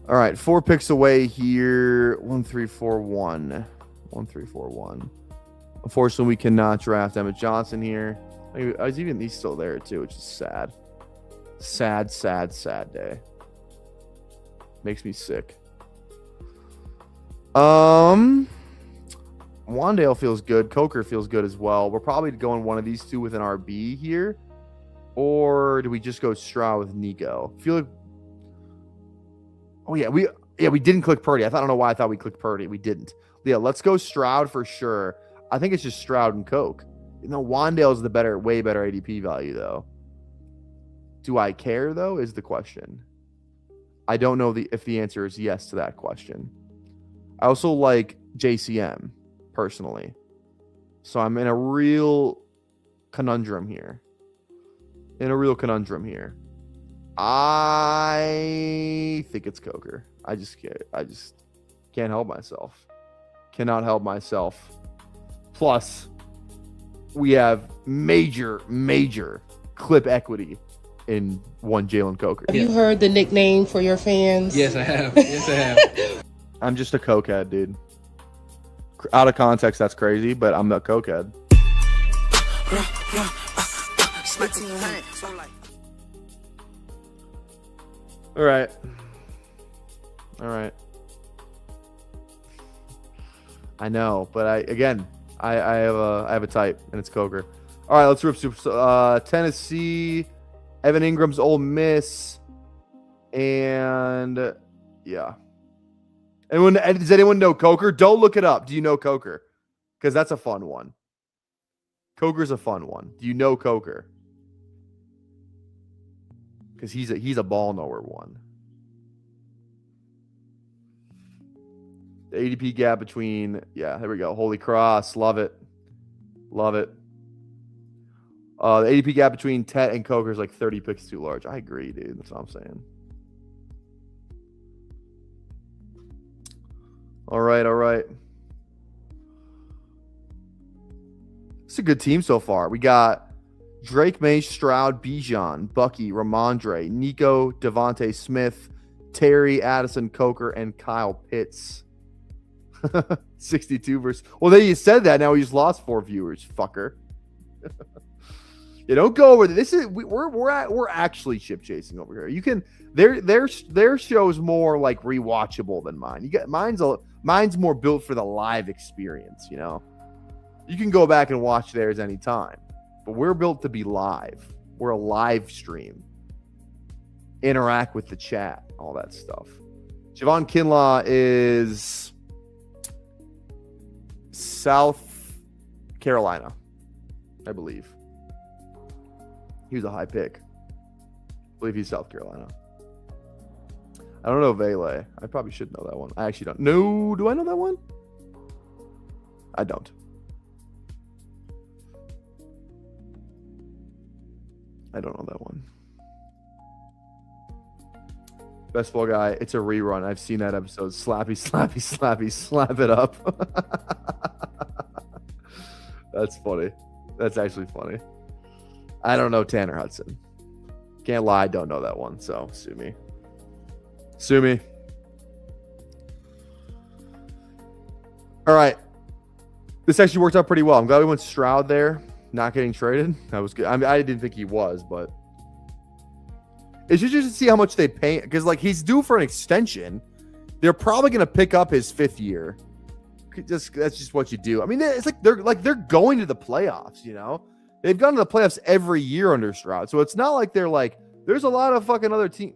All right, 4 picks away here. 1, 3, 4, 1. Unfortunately, we cannot draft Emmett Johnson here. He's still there too, which is sad. Sad day. Makes me sick. Wandale feels good. Coker feels good as well. We're probably going one of these two with an RB here. Or do we just go Stroud with Nico? I feel like. Oh yeah, we didn't click Purdy. I don't know why I thought we clicked Purdy. We didn't. Yeah, let's go Stroud for sure. I think it's just Stroud and Coke. Wandale's the way better ADP value though. Do I care though? Is the question. I don't know if the answer is yes to that question. I also like JCM personally, so I'm in a real conundrum here. I think it's Coker. I just can't help myself. Cannot help myself. Plus, we have major clip equity in one Jalen Coker. Have you heard the nickname for your fans? Yes, I have. I'm just a cokehead, dude. Out of context, that's crazy, but I'm a cokehead. All right. I know, but I have a type, and it's Coker. All right, let's rip Tennessee, Evan Ingram's Ole Miss, and yeah. Does anyone know Coker? Don't look it up. Do you know Coker? Because that's a fun one. Coker's a fun one. Do you know Coker? Because he's a ball knower one. The ADP gap between, there we go. Holy Cross. Love it. The ADP gap between Tet and Coker is like 30 picks too large. I agree, dude. That's what I'm saying. All right. It's a good team so far. We got Drake May, Stroud, Bijan, Bucky, Ramondre, Nico, Devontae Smith, Terry, Addison, Coker, and Kyle Pitts. 62 versus. Well, then you said that. Now we just lost 4 viewers, fucker. You don't go over this. We're actually ship chasing over here. You can their show's more like rewatchable than mine. You get mine's more built for the live experience. You can go back and watch theirs anytime, but we're built to be live. We're a live stream. Interact with the chat, all that stuff. Javon Kinlaw is South Carolina, I believe. He was a high pick. I believe he's South Carolina. I don't know Vele. I probably should know that one. I actually don't. No, do I know that one? I don't. I don't know that one. Best Ball Guy. It's a rerun. I've seen that episode. Slappy, slap it up. That's funny. That's actually funny. I don't know Tanner Hudson. Can't lie, I don't know that one. So sue me. All right. This actually worked out pretty well. I'm glad we went Stroud there, not getting traded. That was good. I mean, I didn't think he was, but it's just to see how much they pay, because he's due for an extension. They're probably going to pick up his 5th year. That's just what you do. I mean, it's they're going to the playoffs. They've gone to the playoffs every year under Stroud, so it's not like they're there's a lot of fucking other team.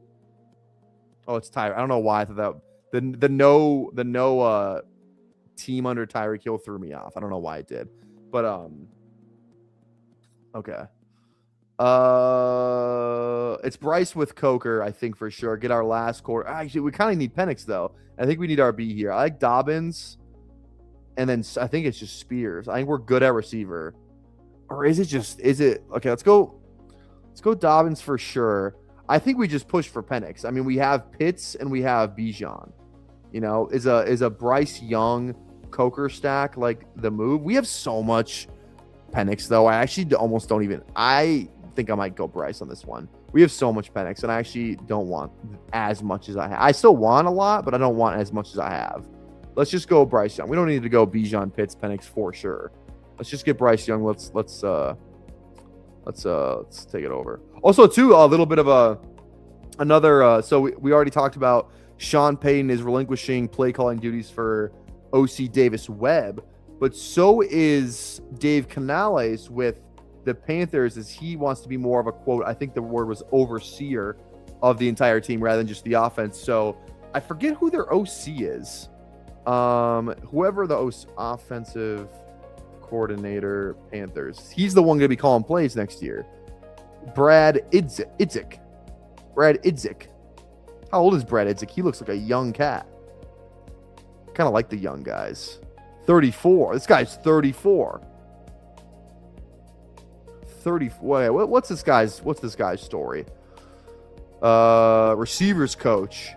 Oh, it's Tyreek. I don't know why I thought that the no team under Tyreek Hill threw me off. I don't know why it did, but okay. It's Bryce with Coker, I think, for sure. Get our last quarter. Actually, we kind of need Penix though. I think we need RB here. I like Dobbins, and then I think it's just Spears. I think we're good at receiver. Or is it okay? Let's go Dobbins for sure. I think we just push for Penix. I mean, we have Pitts and we have Bijan. Is a Bryce Young Coker stack like the move? We have so much Penix though. I actually almost don't even. I think I might go Bryce on this one. We have so much Penix, and I actually don't want as much as I have. I still want a lot, but I don't want as much as I have. Let's just go Bryce Young. We don't need to go Bijan, Pitts, Penix for sure. Let's just get Bryce Young. Let's take it over. Also, too, a little bit of another. So we already talked about Sean Payton is relinquishing play calling duties for OC Davis Webb, but so is Dave Canales with the Panthers is he wants to be more of a, quote, I think the word was overseer of the entire team rather than just the offense. So I forget who their OC is. Whoever the offensive coordinator, Panthers, he's the one going to be calling plays next year. Brad Idzik. Brad Idzik. How old is Brad Idzik? He looks like a young cat. Kind of like the young guys. 34. This guy's 34. 34. What's this guy's story? Receivers coach.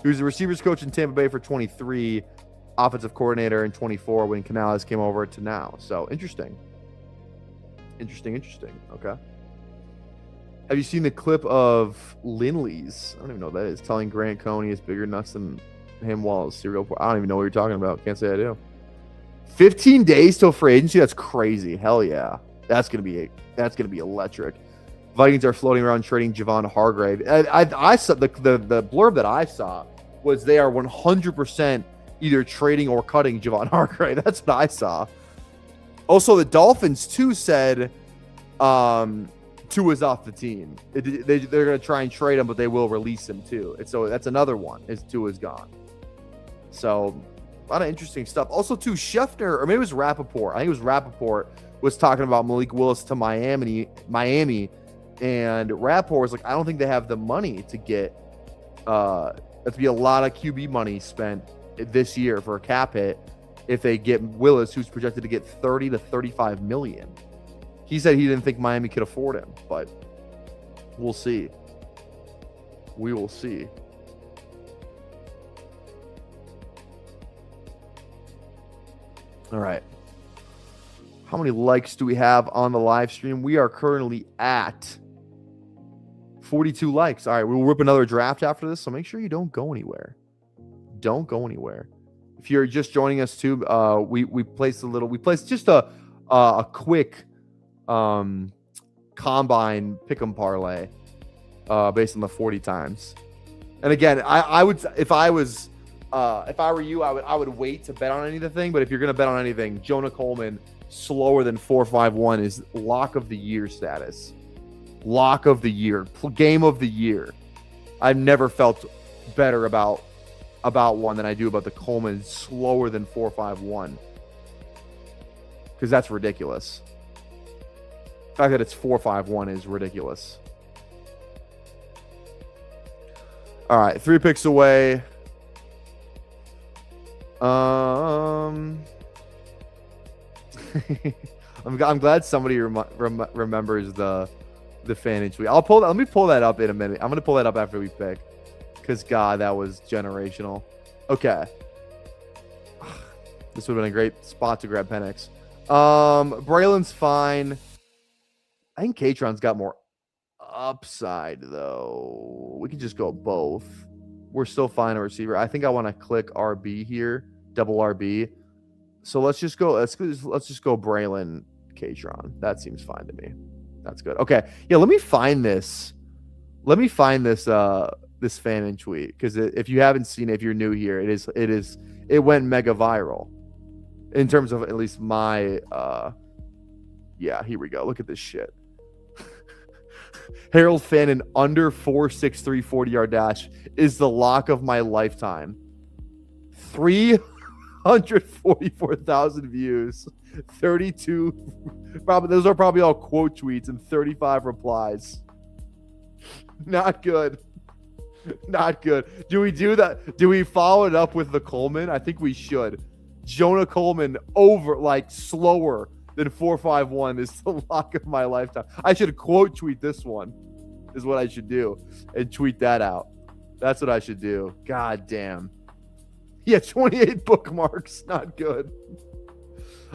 He was a receivers coach in Tampa Bay for 23, offensive coordinator in 24 when Canales came over to now. So interesting. Interesting. Okay. Have you seen the clip of Lindley's? I don't even know what that is. Telling Grant Cohn he has bigger nuts than him while serial. I don't even know what you're talking about. Can't say I do. 15 days till free agency. That's crazy. Hell yeah. That's gonna be electric. Vikings are floating around trading Javon Hargrave. I saw the blurb that I saw was they are 100% either trading or cutting Javon Hargrave. That's what I saw. Also, the Dolphins too said Tua's off the team. They're going to try and trade him, but they will release him too. And so that's another one is Tua's gone. So a lot of interesting stuff. Also, too, Schefter, or maybe it was Rappaport. I think it was Rappaport was talking about Malik Willis to Miami, and Rappaport was like, I don't think they have the money to get that'd be a lot of QB money spent this year for a cap hit if they get Willis, who's projected to get 30 to 35 million. He said he didn't think Miami could afford him, but we'll see. We will see. All right. How many likes do we have on the live stream? We are currently at 42 likes. All right, we'll rip another draft after this, so make sure you don't go anywhere. Don't go anywhere. If you're just joining us too, we placed just a quick combine pick'em parlay based on the 40 times. And again, I would, if I were you, I would wait to bet on anything. But if you're gonna bet on anything, Jonah Coleman slower than 4.51 is lock of the year status. Lock of the year, game of the year. I've never felt better about one than I do about the Coleman slower than 4.51, because that's ridiculous. The fact that it's 4.51 is ridiculous. All right, 3 picks away. I'm glad somebody remembers the fan tweet. Let me pull that up in a minute. I'm gonna pull that up after we pick, because God, that was generational. Okay, this would have been a great spot to grab Penix. Braylon's fine. I think Katron's got more upside though. We could just go both. We're still fine a receiver. I think I want to click RB here, double RB. So let's just go Braylon Katron. That seems fine to me. That's good. Okay. Yeah, let me find this. This fan in tweet, because if you haven't seen it, if you're new here, it went mega viral in terms of at least my yeah, here we go. Look at this shit. Harold Fannin under 4.63 40-yard dash is the lock of my lifetime. 344,000 views, 32 those are probably all quote tweets and 35 replies. Not good. Not good. Do we do that? Do we follow it up with the Coleman? I think we should. Jonah Coleman over, like, slower than 4.51 is the lock of my lifetime. I should quote tweet this one, is what I should do, and tweet that out. That's what I should do. God damn. Yeah, 28 bookmarks. Not good.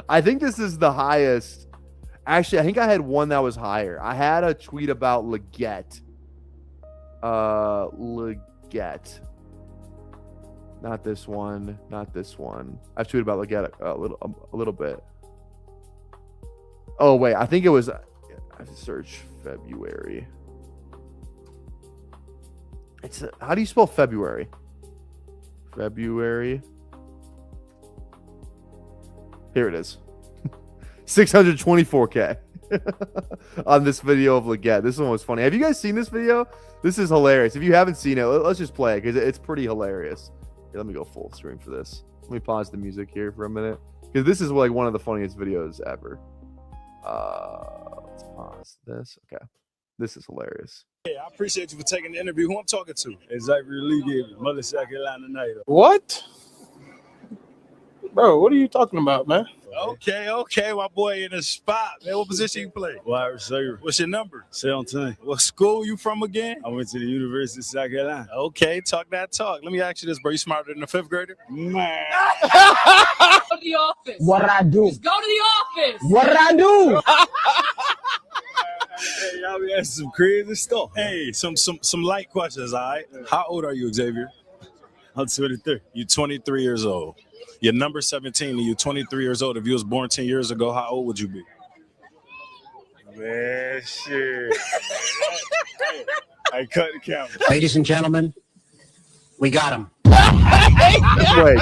I think this is the highest. Actually, I think I had one that was higher. I had a tweet about Leggett. Leggett. Not this one. Not this one. I've tweeted about Leggett a little bit. Oh, wait. I think it was. I have to search February. How do you spell February? February. Here it is. 624K. on this video of Leggett. This one was funny. Have you guys seen this video? This is hilarious. If you haven't seen it, let's just play it because it's pretty hilarious. Here, let me go full screen for this. Let me pause the music here for a minute because this is like one of the funniest videos ever. Let's pause this. Okay, this is hilarious. Yeah, I appreciate you for taking the interview. Who I'm talking to? Xavier Lee, Mother South Carolina Native. What? Bro, what are you talking about, man? Okay, my boy in the spot. Man, what position you play? Wide receiver. What's your number? 17. What school you from again? I went to the University of South Carolina. Okay, talk that talk. Let me ask you this, bro. You smarter than a fifth grader? Man. Go to the office. What I do? Just go to the office. What did I do? Hey, y'all be asking some crazy stuff. Hey, some light questions, all right? How old are you, Xavier? I'm 23. You're 23 years old. You're number 17 and you're 23 years old. If you was born 10 years ago, how old would you be? Man, shit. I cut the camera. Ladies and gentlemen, we got him. Just wait.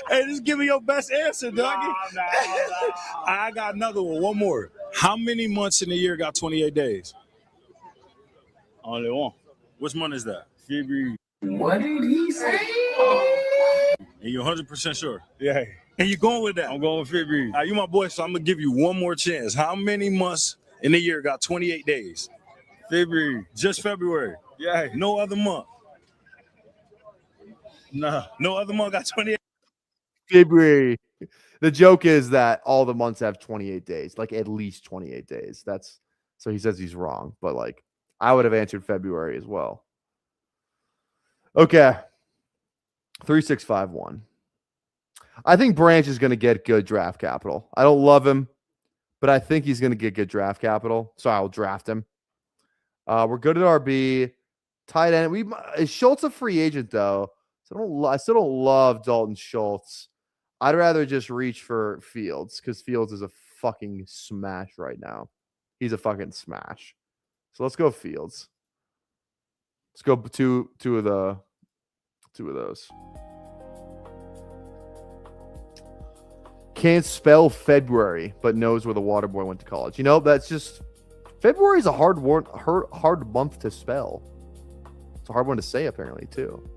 Hey, just give me your best answer, doggy. I got another one more. How many months in a year got 28 days? Only one. Which month is that? February. What did he say? And you're 100% sure? Yeah, And you're going with that? I'm going with February. You my boy, so I'm going to give you one more chance. How many months in a year got 28 days? February. Just February. Yeah. No other month. Nah. No other month got 28. February. The joke is that all the months have 28 days, like at least 28 days. That's so he says he's wrong, but like I would have answered February as well. Okay. 3651. I think Branch is going to get good draft capital. I don't love him, but I think he's going to get good draft capital. So I'll draft him. We're good at RB. Tight end. Is Schultz a free agent though? So I still don't love Dalton Schultz. I'd rather just reach for Fields because Fields is a fucking smash right now. He's a fucking smash. So let's go Fields. Let's go two of those. Can't spell February, but knows where the water boy went to college. You know, that's just February is a hard month to spell. It's a hard one to say apparently too.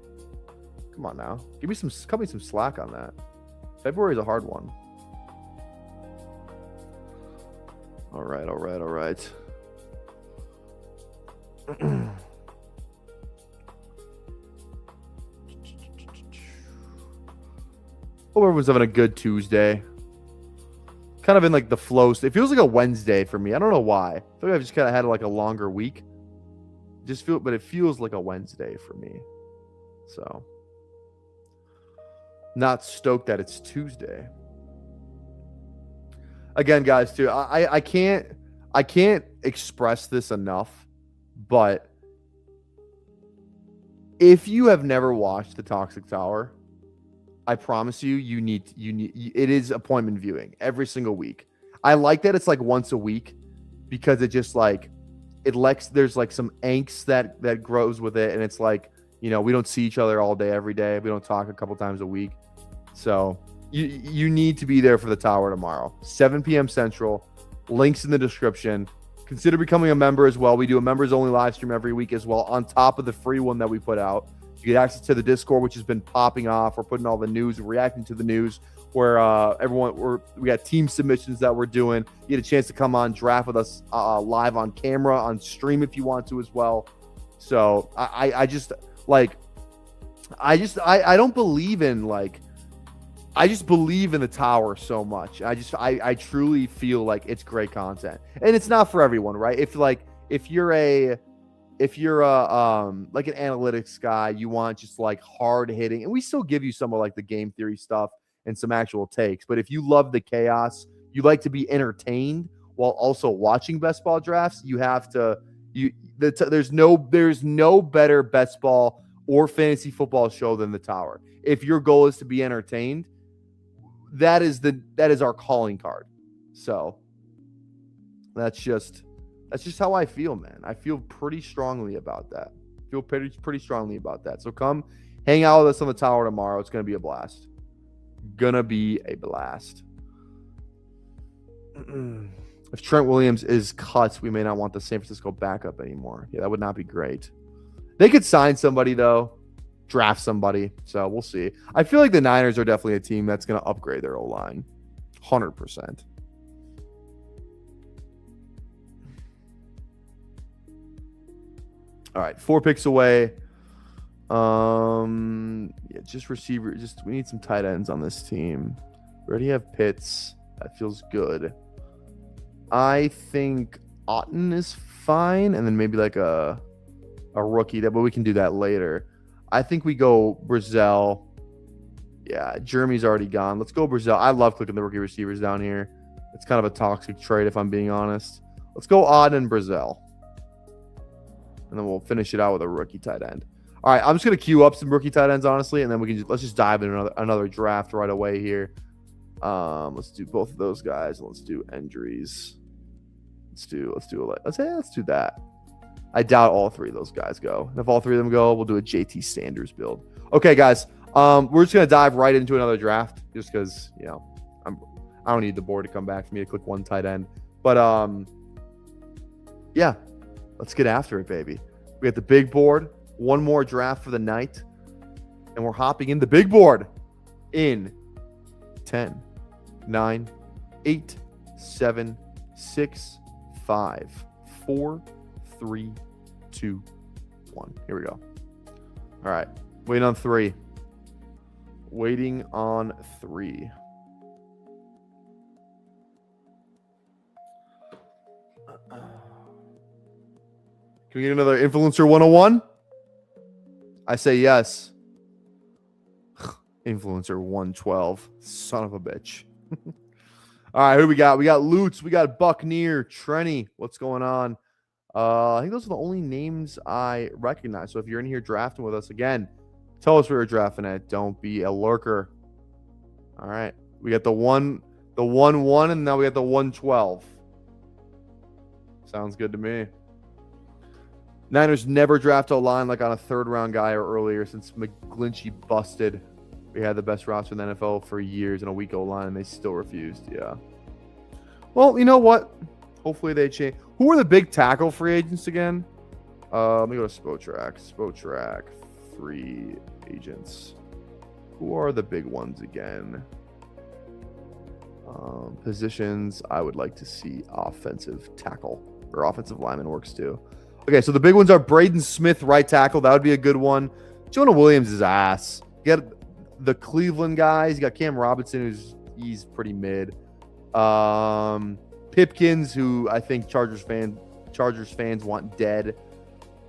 Come on now, cut me some slack on that. February is a hard one. All right. Hope everyone's having a good Tuesday. Kind of in like the flow. It feels like a Wednesday for me. I don't know why. I feel like I've just kind of had like a longer week. But it feels like a Wednesday for me. So, not stoked that it's Tuesday. Again, guys, too. I can't express this enough, but if you have never watched The Toxic Tower, I promise you, you need it is appointment viewing every single week. I like that it's like once a week because it just like there's like some angst that grows with it, and it's like, you know, we don't see each other all day every day. We don't talk a couple times a week. So you need to be there for the Tower tomorrow, 7 p.m. Central. Links in the description. Consider becoming a member as well. We do a members only live stream every week as well, on top of the free one that we put out. You get access to the Discord, which has been popping off. We're putting all the news, reacting to the news, where we got team submissions that we're doing. You get a chance to come on, draft with us live on camera, on stream if you want to as well. So I don't believe in like, I just believe in the Tower so much. I truly feel like it's great content, and it's not for everyone, right? If you're like an analytics guy, you want just like hard hitting, and we still give you some of like the game theory stuff and some actual takes. But if you love the chaos, you like to be entertained while also watching best ball drafts, you have to. There's no better best ball or fantasy football show than the Tower. If your goal is to be entertained, that is our calling card. So that's just how I feel, man. I feel pretty strongly about that. Pretty strongly about that. So come hang out with us on the Tower tomorrow. It's gonna be a blast. If Trent Williams is cut, we may not want the San Francisco backup anymore. Yeah, that would not be great. They could sign somebody, though, draft somebody. So we'll see. I feel like the Niners are definitely a team that's going to upgrade their O-line. 100%. All right, 4 picks away. Yeah, just receiver. We need some tight ends on this team. We already have Pitts. That feels good. I think Otten is fine, and then maybe like a rookie, but we can do that later. I think we go Brazil. Yeah, Jeremy's already gone. Let's go Brazil. I love clicking the rookie receivers down here. It's kind of a toxic trade if I'm being honest. Let's go Otten and Brazil. And then we'll finish it out with a rookie tight end. All right, I'm just going to queue up some rookie tight ends, honestly, and then let's just dive into another draft right away here. Let's do both of those guys. Let's do injuries. Let's do that. I doubt all 3 of those guys go. And if all 3 of them go, we'll do a JT Sanders build. Okay, guys. We're just gonna dive right into another draft, just because I don't need the board to come back for me to click one tight end. But yeah, let's get after it, baby. We got the big board. One more draft for the night, and we're hopping in the big board in 10, 9, 8, 7, 6, 5, 4, 3, 2, 1. Here we go. All right. Waiting on 3. Waiting on 3. Can we get another Influencer 101? I say yes. Influencer 112. Son of a bitch. All right, who we got? We got Lutz. We got Buckner. Trenny. What's going on? I think those are the only names I recognize. So if you're in here drafting with us again, tell us where you're drafting at. Don't be a lurker. All right. We got the 1, and now we got the 112. Sounds good to me. Niners never draft O-line like on a 3rd-round guy or earlier since McGlinchey busted. We had the best roster in the NFL for years and a weak O-line, and they still refused. Yeah. Well, you know what? Hopefully they change. Who are the big tackle free agents again? Let me go to Spotrac. Spotrac free agents. Who are the big ones again? Positions. I would like to see offensive tackle or offensive lineman works too. Okay, so the big ones are Braden Smith, right tackle. That would be a good one. Jonah Williams is ass. You got the Cleveland guys. You got Cam Robinson, he's pretty mid. Pipkins, who I think Chargers fans want dead.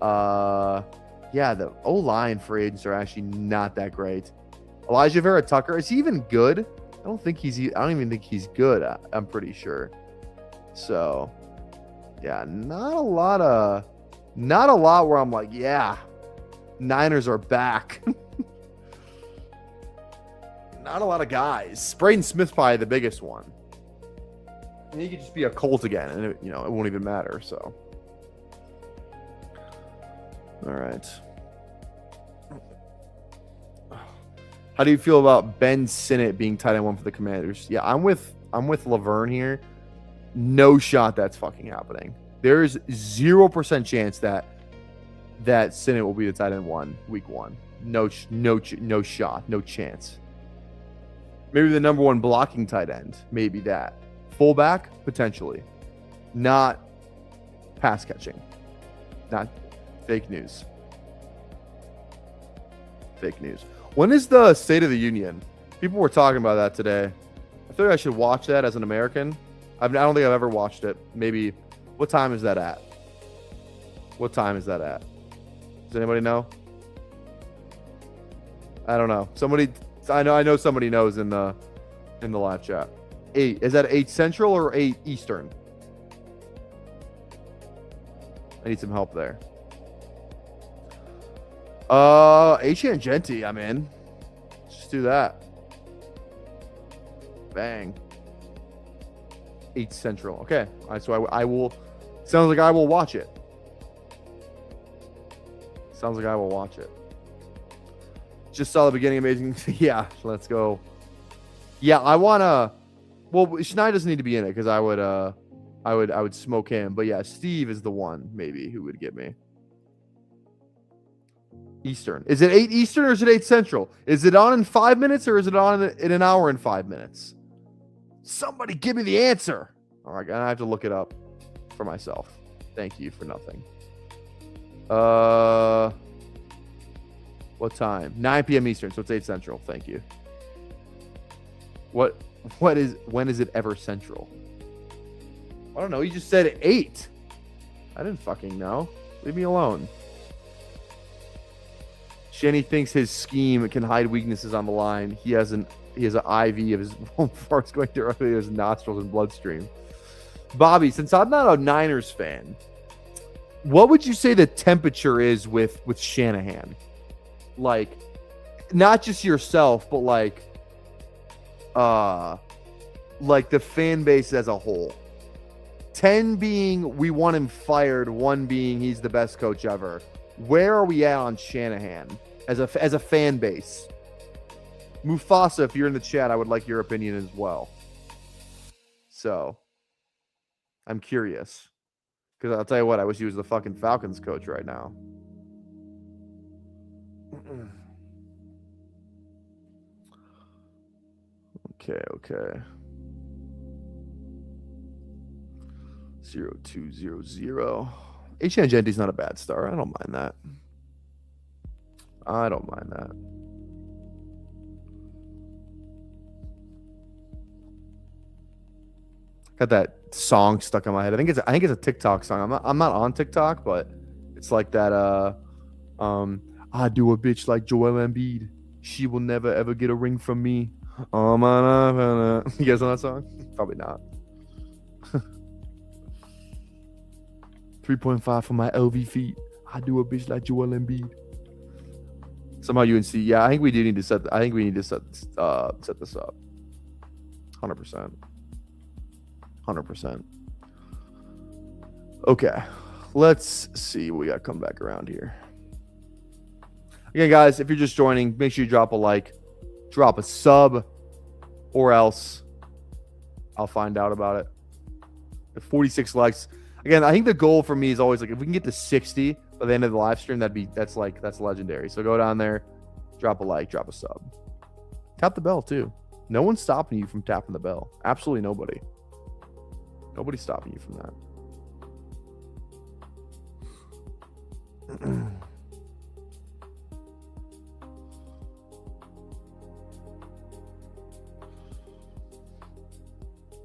Yeah, the O-line free agents are actually not that great. Elijah Vera Tucker, is he even good? I don't even think he's good. I'm pretty sure. So, yeah, not a lot where I'm like, yeah, Niners are back. Not a lot of guys. Braden Smith's probably the biggest one. And he could just be a Colt again, and it won't even matter. So, all right. How do you feel about Ben Sinnott being tight end 1 for the Commanders? Yeah, I'm with Laverne here. No shot that's fucking happening. There's 0% chance that Sinnott will be the tight end 1 week 1. No shot, no chance. Maybe the number 1 blocking tight end. Maybe that. Fullback, potentially. Not pass catching. Not fake news. Fake news. When is the State of the Union? People were talking about that today. I feel like I should watch that as an American. I don't think I've ever watched it. Maybe. What time is that at? What time is that at? Does anybody know? I don't know. I know somebody knows in the live chat. 8. Is that 8 Central or 8 Eastern? I need some help there. H.A. and Genty, I'm in. Let's just do that. Bang. 8 Central. Okay. All right, so I will. Sounds like I will watch it. Sounds like I will watch it. Just saw the beginning. Amazing. Yeah, let's go. Yeah, I want to. Well, Schneid doesn't need to be in it because I would smoke him. But yeah, Steve is the one maybe who would get me. Eastern. Is it 8 Eastern or is it 8 Central? Is it on in 5 minutes or is it on in an hour and 5 minutes? Somebody give me the answer. All right, I have to look it up for myself. Thank you for nothing. What time? 9 p.m. Eastern, so it's 8 Central. Thank you. When is it ever Central? I don't know. You just said 8. I didn't fucking know. Leave me alone. Shenny thinks his scheme can hide weaknesses on the line. He has an IV of his own farts going directly to his nostrils and bloodstream. Bobby, since I'm not a Niners fan, what would you say the temperature is with Shanahan? Like, not just yourself, but like the fan base as a whole. 10 being we want him fired, 1 being he's the best coach ever. Where are we at on Shanahan as a fan base? Mufasa, if you're in the chat, I would like your opinion as well. So, I'm curious. Because I'll tell you what, I wish he was the fucking Falcons coach right now. Okay. 0200. H.N. Genty's not a bad star. I don't mind that. Got that song stuck in my head. I think it's a TikTok song. I'm not on TikTok, but it's like that. I do a bitch like Joel Embiid. She will never ever get a ring from me. You guys know that song? Probably not. 3.5 for my LV feet. I do a bitch like Joel Embiid. Somehow UNC. Yeah, I think we need to set this up. 100%. 100%. Okay, let's see what we got come back around here. Again, guys, if you're just joining, make sure you drop a like, drop a sub, or else I'll find out about it. At 46 likes. Again, I think the goal for me is always like if we can get to 60 by the end of the live stream, that's legendary. So go down there, drop a like, drop a sub. Tap the bell too. No one's stopping you from tapping the bell. Absolutely nobody. Nobody's stopping you from that.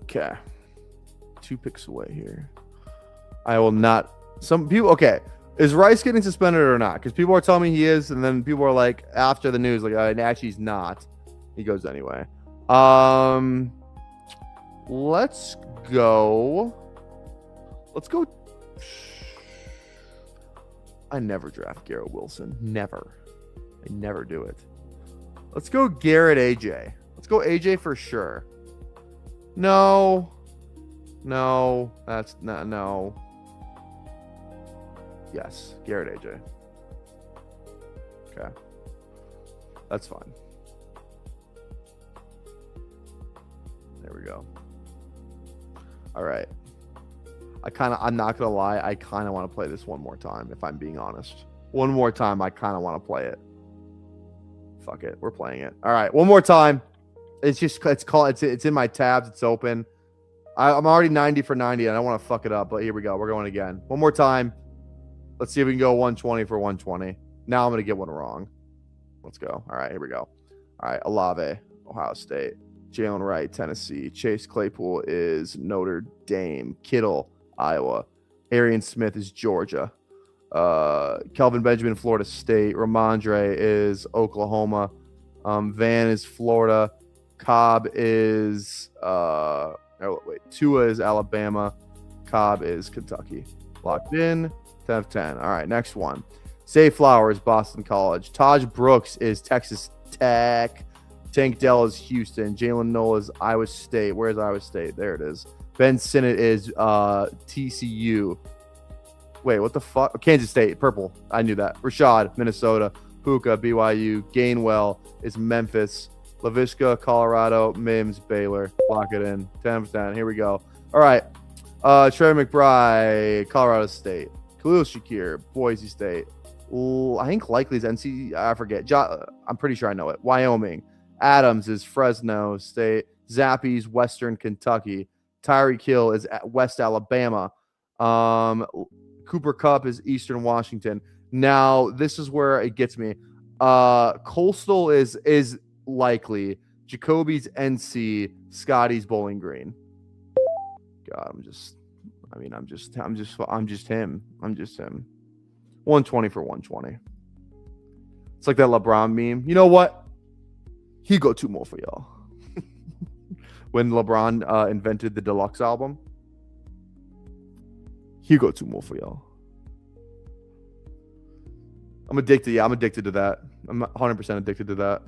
Okay. 2 picks away here. I will not. Some people. Okay. Is Rice getting suspended or not? Because people are telling me he is, and then people are like, after the news, like, actually he's not. He goes anyway. Let's go. I never draft Garrett Wilson. Never. I never do it. Let's go Garrett AJ. Let's go AJ for sure. No. That's not. No. Yes, Garrett AJ. Okay. That's fine. There we go. All right. I'm not going to lie. I kind of want to play this one more time, if I'm being honest. One more time, I kind of want to play it. Fuck it. We're playing it. All right. One more time. It's in my tabs. It's open. I'm already 90 for 90. I don't want to fuck it up, but here we go. We're going again. One more time. Let's see if we can go 120 for 120. Now I'm going to get one wrong. Let's go. All right. Here we go. All right. Olave, Ohio State. Jalen Wright, Tennessee. Chase Claypool is Notre Dame. Kittle, Iowa. Arian Smith is Georgia. Kelvin Benjamin, Florida State. Ramondre is Oklahoma. Van is Florida. Cobb is Tua is Alabama. Cobb is Kentucky. Locked in. 10 of 10. All right, next one. Zay Flowers, Boston College. Taj Brooks is Texas Tech. Tank Dell is Houston. Jalen Noel is Iowa State. Where's Iowa State? There it is. Ben Sinnott is TCU. Wait, what the fuck? Kansas State, purple. I knew that. Rashad, Minnesota. Puka, BYU. Gainwell is Memphis. LaVishka, Colorado, Mims, Baylor. Lock it in. 10%. Here we go. All right. Trevor McBride, Colorado State. Khalil Shakir, Boise State. I think likely is NC. I forget. I'm pretty sure I know it. Wyoming. Adams is Fresno State. Zappies, Western Kentucky. Tyreek Hill is at West Alabama. Cooper Kupp is Eastern Washington. Now, this is where it gets me. Coastal is likely. Jacoby's NC. Scotty's Bowling Green. God, I'm just him. 120 for 120. It's like that LeBron meme. You know what? He go 2 more for y'all. When LeBron invented the deluxe album, he go 2 more for y'all. I'm addicted. Yeah, I'm addicted to that. I'm 100% addicted to that.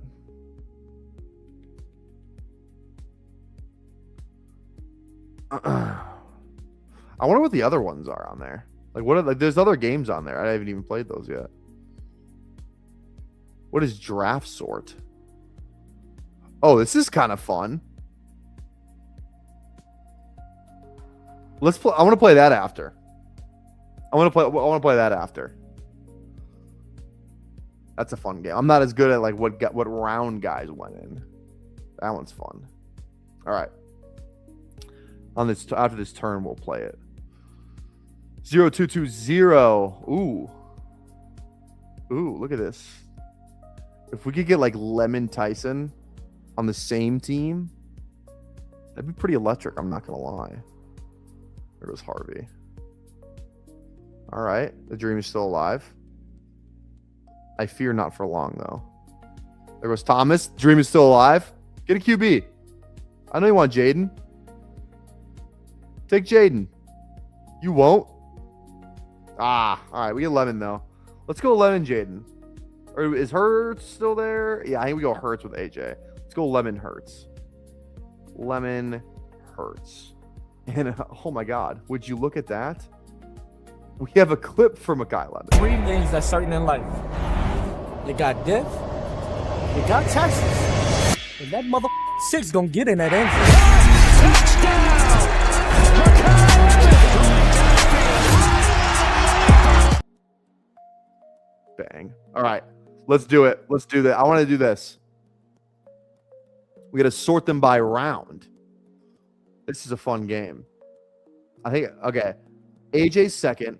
I wonder what the other ones are on there. Like, what are, like, there's other games on there. I haven't even played those yet. What is draft sort? Oh, this is kind of fun. Let's play. I want to play that after. I want to play that after. That's a fun game. I'm not as good at like what round guys went in. That one's fun. All right. On this after this turn, we'll play it. 0220. Ooh, look at this. If we could get like Lemon Tyson on the same team, that'd be pretty electric. I'm not gonna lie. There goes Harvey. All right, the dream is still alive. I fear not for long though. There goes Thomas. Dream is still alive. Get a QB. I know you want Jaden. Take Jaden. You won't. All right. We get Lemon though. Let's go Lemon Jaden. Or is Hurts still there? Yeah, I think we go Hurts with AJ. Let's go Lemon Hurts. Lemon Hurts. And oh my God, would you look at that? We have a clip from a guy Lemon. 3 things that's certain in life. You got death, you got taxes, and that mother 6 gonna get in that engine. Bang. All right, let's do it. Let's do that. I want to do this. We got to sort them by round. This is a fun game. I think, okay. AJ's second.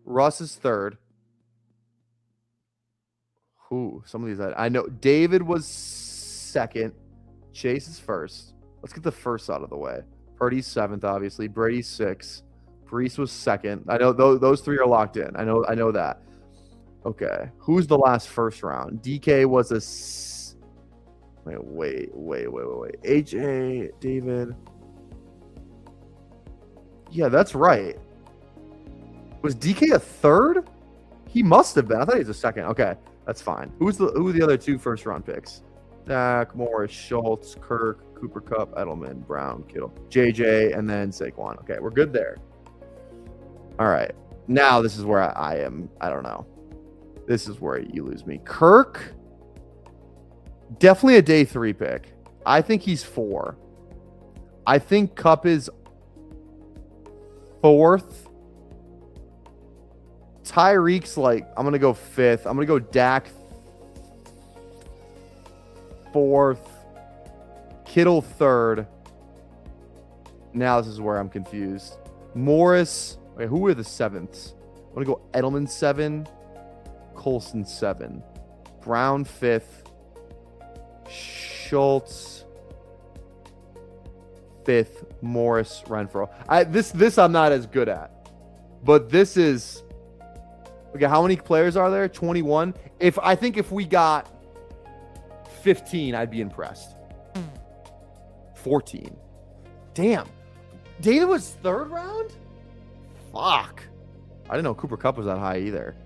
Russ is third. Ooh, some of these I know. David was second. Chase is first. Let's get the first out of the way. Purdy's seventh, obviously. Brady's sixth. Brees was second. I know those 3 are locked in. I know that. Okay. Who's the last first round? DK was a wait. AJ, David. Yeah, that's right. Was DK a third? He must have been. I thought he was a second. Okay, that's fine. Who are the other 2 first round picks? Dak, Morris, Schultz, Kirk, Cooper Kupp, Edelman, Brown, Kittle, JJ, and then Saquon. Okay, we're good there. All right. Now this is where I am. I don't know. This is where you lose me. Kirk, definitely a day 3 pick. I think he's 4. I think Kupp is 4th. Tyreek's like, I'm going to go 5th. I'm going to go Dak 4th. Kittle 3rd. Now this is where I'm confused. Morris. Okay, who are the 7ths? I'm going to go Edelman 7. Colson 7. Brown 5th. Schultz 5th. Morris, Renfro. This I'm not as good at. But this is... Okay, how many players are there? 21. I think if we got 15, I'd be impressed. 14. Damn. David was 3rd round? Fuck. I didn't know Cooper Kupp was that high either.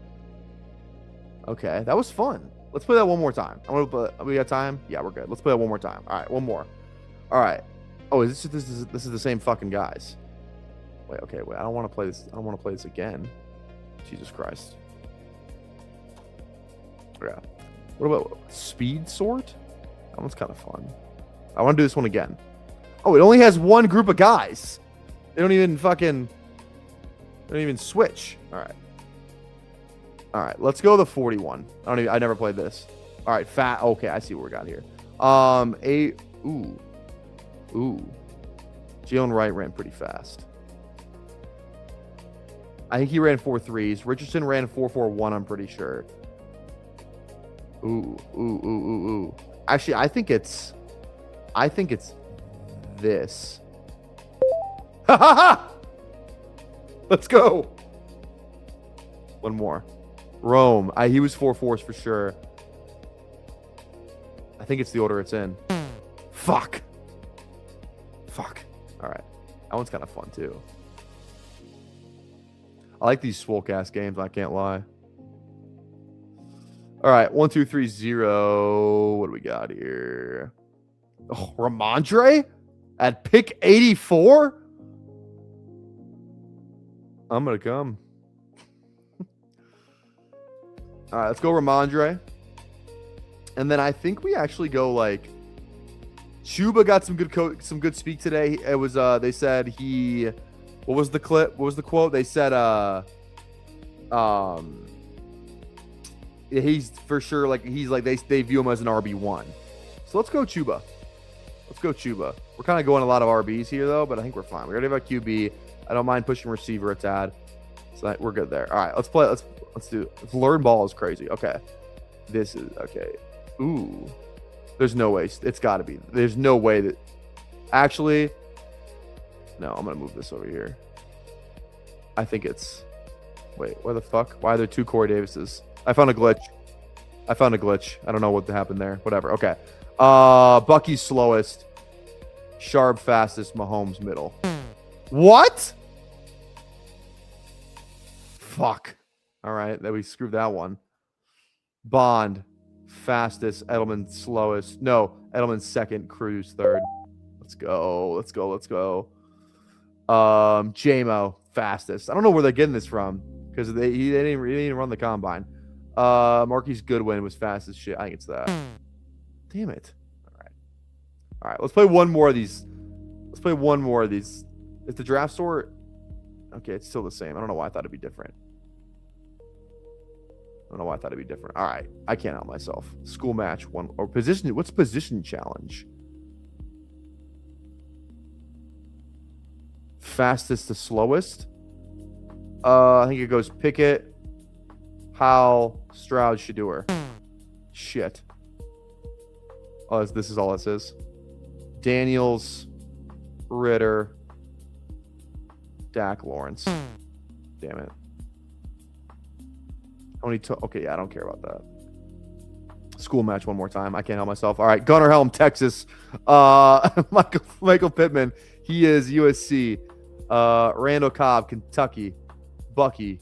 Okay, that was fun. Let's play that one more time. We got time? Yeah, we're good. Let's play that one more time. All right, one more. All right. Oh, this is the same fucking guys. Wait. I don't want to play this. I don't want to play this again. Jesus Christ. Yeah. What about speed sort? That one's kind of fun. I want to do this one again. Oh, it only has one group of guys. They don't even switch. All right. Let's go the 41. I never played this. All right, fat. Okay, I see what we got here. Ooh. Jalen Wright ran pretty fast. I think he ran 4.3s. Richardson ran 4.41, I'm pretty sure. Ooh. Actually, I think it's this. Ha ha ha! Let's go. One more. Rome. He was 4.4s for sure. I think it's the order it's in. Fuck. All right. That one's kind of fun too. I like these Swolecast games, I can't lie. All right, 1, 2, 3, 0. What do we got here? Oh, Ramondre at pick 84? I'm going to come. All right, let's go Ramondre. And then I think we actually go like Chuba got some good speak today. It was they said he what was the clip? What was the quote? They said he's for sure like they view him as an RB1. So let's go Chuba. We're kind of going a lot of RBs here though, but I think we're fine. We already have a QB. I don't mind pushing receiver a tad. So we're good there. All right, let's play. Let's do it. Learn ball is crazy. Okay. This is okay. Ooh. There's no way. It's got to be. There's no way that. Actually, no. I'm gonna move this over here. I think it's. Wait. Where the fuck? Why are there two Corey Davises? I found a glitch. I don't know what happened there. Whatever. Okay. Bucky's slowest. Sharp fastest. Mahomes middle. What? Fuck. All right. That we screwed that one. Bond. Fastest, Edelman slowest. No, Edelman second, Cruz third. Let's go. JMO fastest. I don't know where they're getting this from because they didn't really run the combine. Marquise Goodwin was fast as shit. I think it's that. Damn it. All right. Let's play one more of these. Is the draft store? Okay, it's still the same. I don't know why I thought it'd be different. All right. I can't help myself. School match one or position. What's position challenge? Fastest to slowest. I think it goes Pickett, Howell, Stroud, Shador. Shit. Oh, this is all this is. Daniels, Ritter, Dak, Lawrence. Damn it. Okay, yeah, I don't care about that. School match one more time. I can't help myself. All right, Gunnar Helm, Texas. Michael Pittman, he is USC. Randall Cobb, Kentucky. Bucky,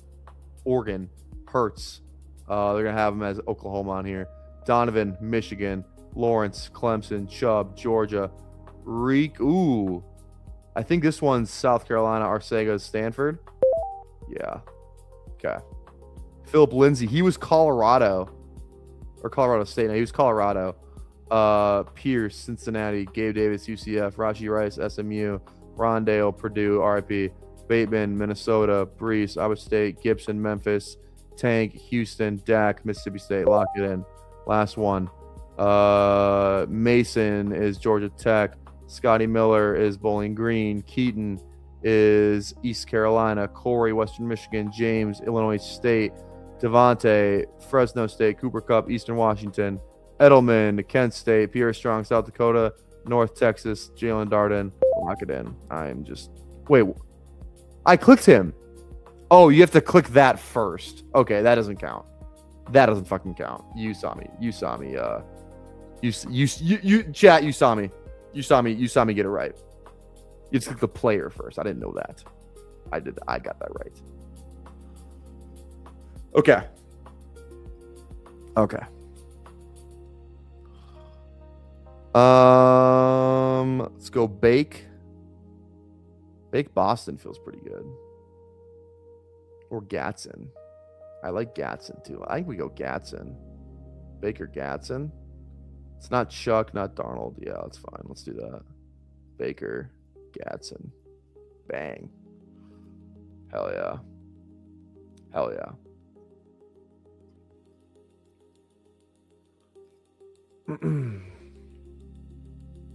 Oregon. Hurts. They're gonna have him as Oklahoma on here. Donovan, Michigan. Lawrence, Clemson. Chubb, Georgia. Reek. Ooh, I think this one's South Carolina. Arcega, Stanford. Yeah. Okay. Philip Lindsay, he was Colorado State. No, he was Colorado. Pierce, Cincinnati. Gabe Davis, UCF. Rashi Rice, SMU. Rondale, Purdue, RIP. Bateman, Minnesota. Brees, Iowa State. Gibson, Memphis. Tank, Houston. Dak, Mississippi State. Lock it in. Last one. Mason is Georgia Tech. Scotty Miller is Bowling Green. Keaton is East Carolina. Corey, Western Michigan. James, Illinois State. Devontae, Fresno State. Cooper Kupp, Eastern Washington. Edelman, Kent State. Pierre Strong, South Dakota. North Texas. Jalen Darden. Lock it in. Wait. I clicked him. Oh, you have to click that first. Okay, that doesn't count. That doesn't fucking count. You saw me. You chat, you saw me. You saw me get it right. You just click the player first. I didn't know that. I got that right. Okay. Let's go Bake. Bake Boston feels pretty good. Or Gatson. I like Gatson too. I think we go Gatson. Baker Gatson. It's not Chuck, not Darnold. Yeah, that's fine. Let's do that. Baker, Gatson. Bang. Hell yeah. Hell yeah.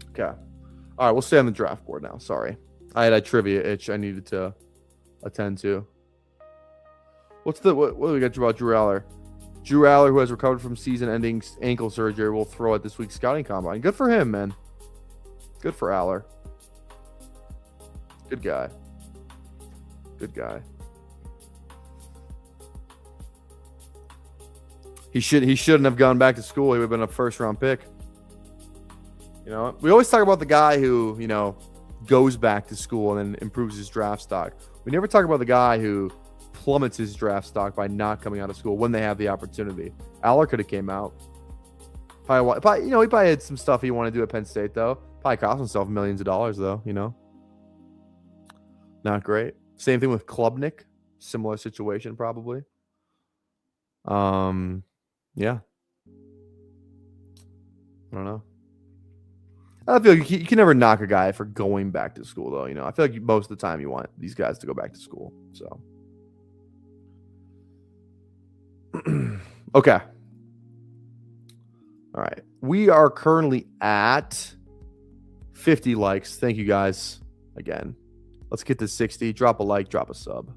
Okay. All right, we'll stay on the draft board now. Sorry. I had a trivia itch I needed to attend to. What do we got about Drew Aller? Drew Aller, who has recovered from season-ending ankle surgery, will throw at this week's scouting combine. Good for him, man. Good for Aller. Good guy. Good guy. He shouldn't have gone back to school. He would have been a first-round pick. You know, we always talk about the guy who, you know, goes back to school and then improves his draft stock. We never talk about the guy who plummets his draft stock by not coming out of school when they have the opportunity. Aller could have came out. Probably, you know, he probably had some stuff he wanted to do at Penn State, though. Probably cost himself millions of dollars, though, you know. Not great. Same thing with Klubnik. Similar situation, probably. Yeah. I don't know. I feel like you can never knock a guy for going back to school, though. You know, I feel like most of the time you want these guys to go back to school. So, okay. All right. We are currently at 50 likes. Thank you guys again. Let's get to 60. Drop a like, drop a sub.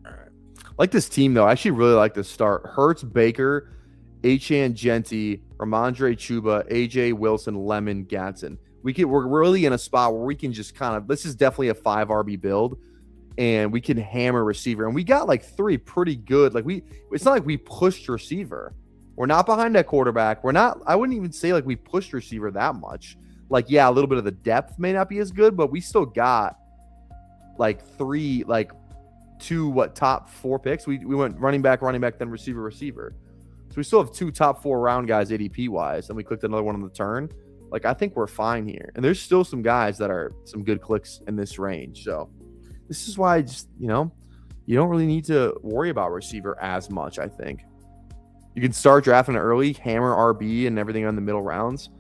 All right. Like this team, though. I actually really like this start. Hurts, Baker, Achane Genti, Ramondre Chuba, AJ Wilson, Lemon, Gatson. We're really in a spot where we can just kind of, this is definitely a 5 RB build, and we can hammer receiver. And we got like 3 pretty good. Like it's not like we pushed receiver. We're not behind that quarterback. I wouldn't even say like we pushed receiver that much. Like, yeah, a little bit of the depth may not be as good, but we still got like 2 top 4 picks. We went running back, then receiver. So we still have 2 top 4 round guys ADP wise, and we clicked another one on the turn. Like, I think we're fine here. And there's still some guys that are some good clicks in this range. So this is why I just, you know, you don't really need to worry about receiver as much, I think. You can start drafting early, hammer RB and everything on the middle rounds.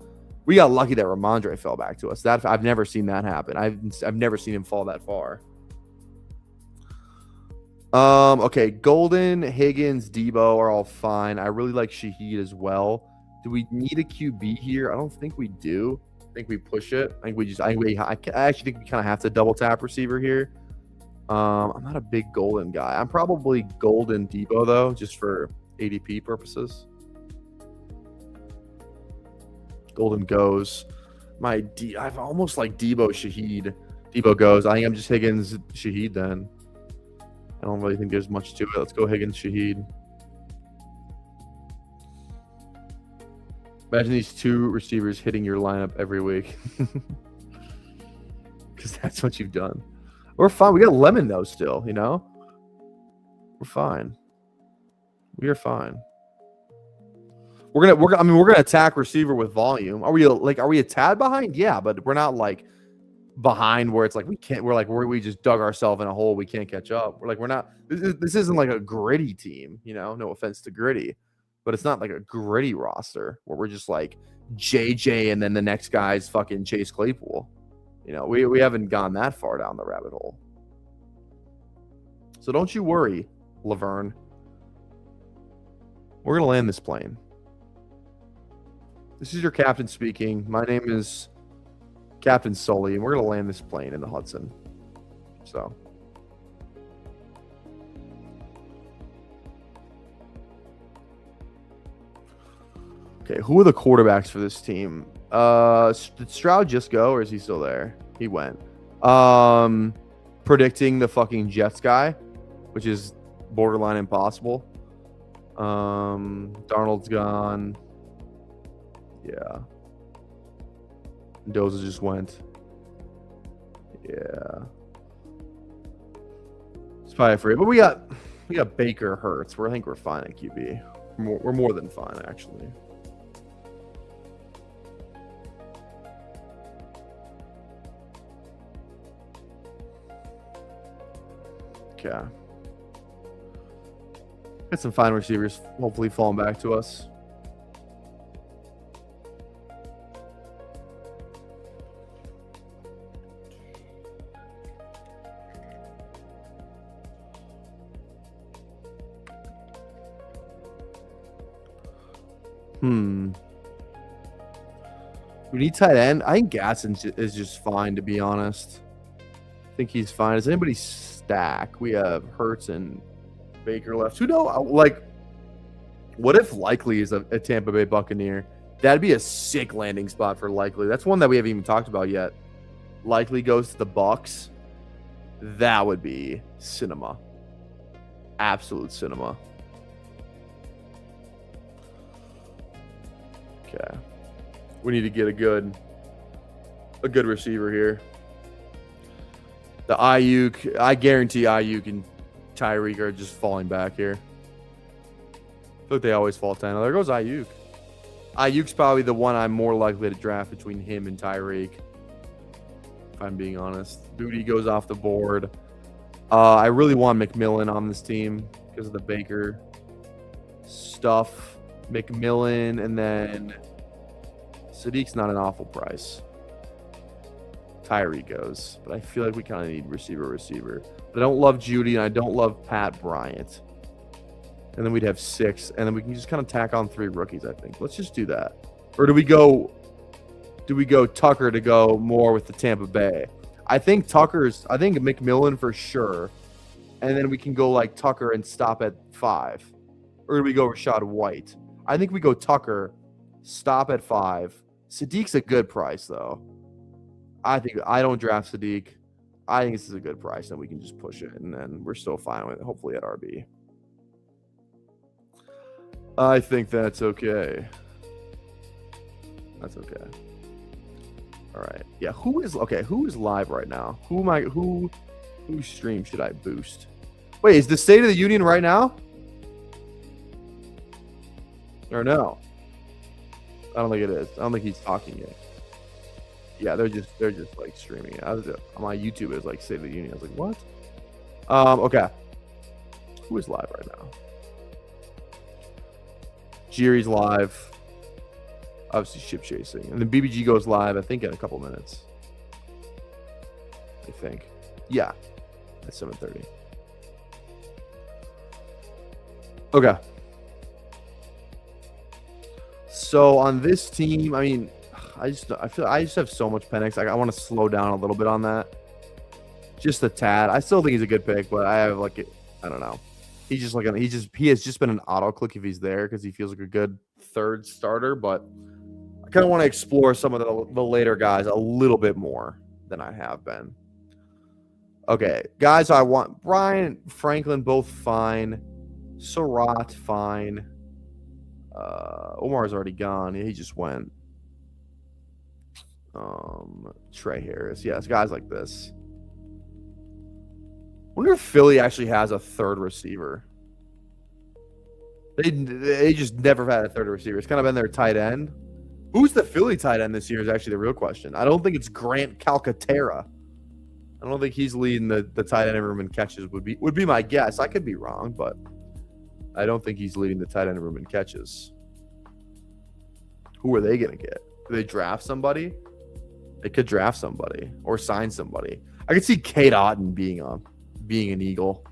We got lucky that Ramondre fell back to us. That I've never seen that happen. I've never seen him fall that far. Okay, Golden, Higgins, Debo are all fine. I really like Shaheed as well. Do we need a QB here? I don't think we do. I think we push it. I actually think we kind of have to double tap receiver here. I'm not a big Golden guy. I'm probably Golden Debo though, just for ADP purposes. Golden goes. I've almost like Debo Shaheed. Debo goes. I think I'm just Higgins Shaheed then. I don't really think there's much to it. Let's go Higgins Shaheed. Imagine these 2 receivers hitting your lineup every week. Because that's what you've done. We're fine. We got Lemon though still, you know? We're fine. We are fine. We're gonna attack receiver with volume. Are we a tad behind? Yeah, but we're not like behind where it's like we just dug ourselves in a hole we can't catch up. We're not this isn't like a gritty team, you know, no offense to gritty, but it's not like a gritty roster where we're just like JJ and then the next guy's fucking Chase Claypool. You know, we haven't gone that far down the rabbit hole. So don't you worry, Laverne. We're gonna land this plane. This is your captain speaking. My name is Captain Sully, and we're going to land this plane in the Hudson. So. Okay, who are the quarterbacks for this team? Did Stroud just go, or is he still there? He went. Predicting the fucking Jets guy, which is borderline impossible. Darnold's gone. Yeah. Doza just went. Yeah. It's probably free. But we got Baker, Hurts. I think we're fine at QB. We're more than fine, actually. Okay. Got some fine receivers hopefully falling back to us. We need tight end. I think Gatson is just fine, to be honest. I think he's fine. Does anybody stack? We have Hurts and Baker left. Who know? Like, what if Likely is a Tampa Bay Buccaneer? That'd be a sick landing spot for Likely. That's one that we haven't even talked about yet. Likely goes to the Bucs. That would be cinema. Absolute cinema. Okay. We need to get a good receiver here. The Ayuk, I guarantee Ayuk and Tyreek are just falling back here. I feel like they always fall 10. Oh, there goes Ayuk. Ayuk's probably the one I'm more likely to draft between him and Tyreek, if I'm being honest. Booty goes off the board. I really want McMillan on this team because of the Baker stuff. McMillan, and then Sadiq's not an awful price. Tyree goes, but I feel like we kind of need receiver. But I don't love Judy, and I don't love Pat Bryant. And then we'd have 6, and then we can just kind of tack on 3 rookies, I think. Let's just do that. Or do we go Tucker to go more with the Tampa Bay? I think McMillan for sure. And then we can go like Tucker and stop at 5. Or do we go Rachaad White? I think we go Tucker, stop at 5. Sadiq's a good price, though. I don't draft Sadiq. I think this is a good price, and we can just push it, and then we're still fine with it, hopefully at RB. I think that's okay. That's okay. All right. Yeah, who is live right now? Whose stream should I boost? Wait, is the State of the Union right now? Or no? I don't think it is. I don't think he's talking yet. Yeah, they're just like streaming it. On my YouTube, it was like State of the Union. I was like, what? Okay. Who is live right now? Jerry's live. Obviously, ship chasing, and then BBG goes live. I think in a couple minutes. I think. Yeah, at 7:30. Okay. So on this team, I mean, I just have so much Penix. I want to slow down a little bit on that, just a tad. I still think he's a good pick, but I have I don't know. He has just been an auto click if he's there because he feels like a good third starter. But I kind of want to explore some of the later guys a little bit more than I have been. Okay, guys, I want Brian, Franklin both fine, Surratt fine. Omar's already gone. He just went. Trey Harris. Yes, guys like this. Wonder if Philly actually has a third receiver. They just never had a third receiver. It's kind of been their tight end. Who's the Philly tight end this year is actually the real question. I don't think it's Grant Calcaterra. I don't think he's leading the tight end room in catches would be my guess. I could be wrong, but I don't think he's leading the tight end room in catches. Who are they going to get? Do they draft somebody? They could draft somebody or sign somebody. I could see Cade Otton being an Eagle.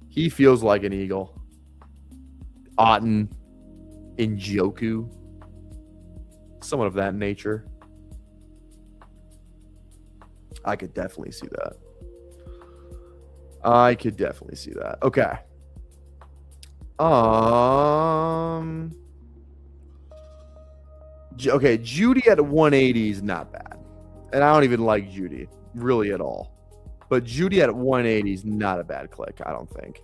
He feels like an Eagle. Otton, Njoku, someone of that nature. I could definitely see that. Okay. Okay, Judy at 180 is not bad. And I don't even like Judy, really at all. But Judy at 180 is not a bad click, I don't think.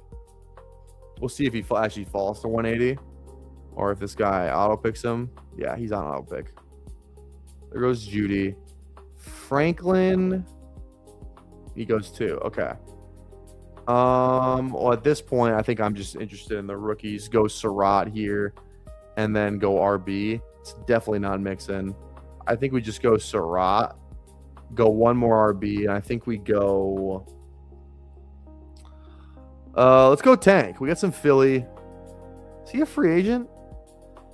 We'll see if he actually falls to 180. Or if this guy auto-picks him. Yeah, he's on auto-pick. There goes Judy. Franklin. He goes 2. Okay. Well, at this point, I think I'm just interested in the rookies. Go Surratt here. And then go RB. It's definitely not Mixon. I think we just go Surratt. Go one more RB. And I think we go... let's go Tank. We got some Philly. Is he a free agent?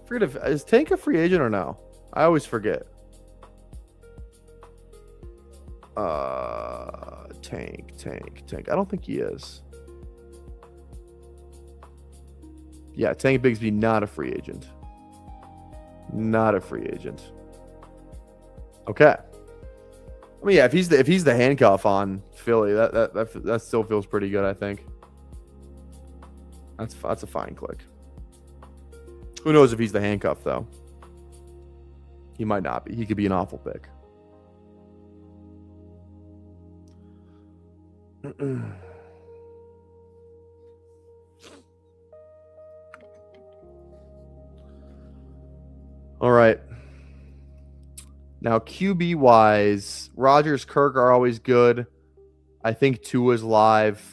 Forget if is Tank a free agent or no? I always forget. Tank. I don't think he is. Yeah, Tank Bigsby not a free agent. Not a free agent. Okay. I mean, yeah, if he's the handcuff on Philly, that still feels pretty good, I think. That's a fine click. Who knows if he's the handcuff though? He might not be. He could be an awful pick. All right. Now, QB wise, Rodgers, Kirk are always good. I think Tua's live.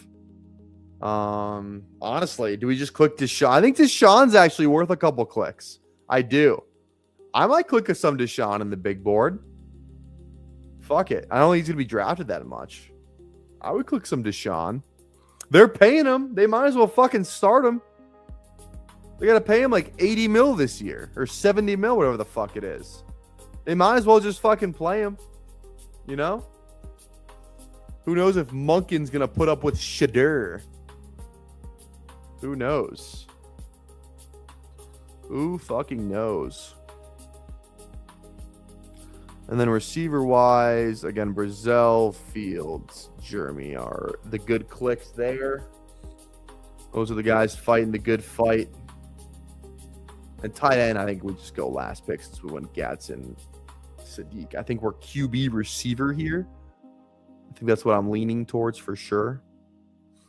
Honestly, do we just click Deshaun? I think Deshaun's actually worth a couple clicks. I do. I might click some Deshaun in the big board. Fuck it. I don't think he's going to be drafted that much. I would click some Deshaun. They're paying him. They might as well fucking start him. They got to pay him like 80 mil this year or 70 mil, whatever the fuck it is. They might as well just fucking play him. You know? Who knows if Monken's going to put up with Shadur? Who knows? Who fucking knows? And then receiver-wise, again, Brazil, Fields, Jeremy are the good clicks there. Those are the guys fighting the good fight. And tight end, I think we just go last pick since we went Gatson, Sadiq. I think we're QB receiver here. I think that's what I'm leaning towards for sure.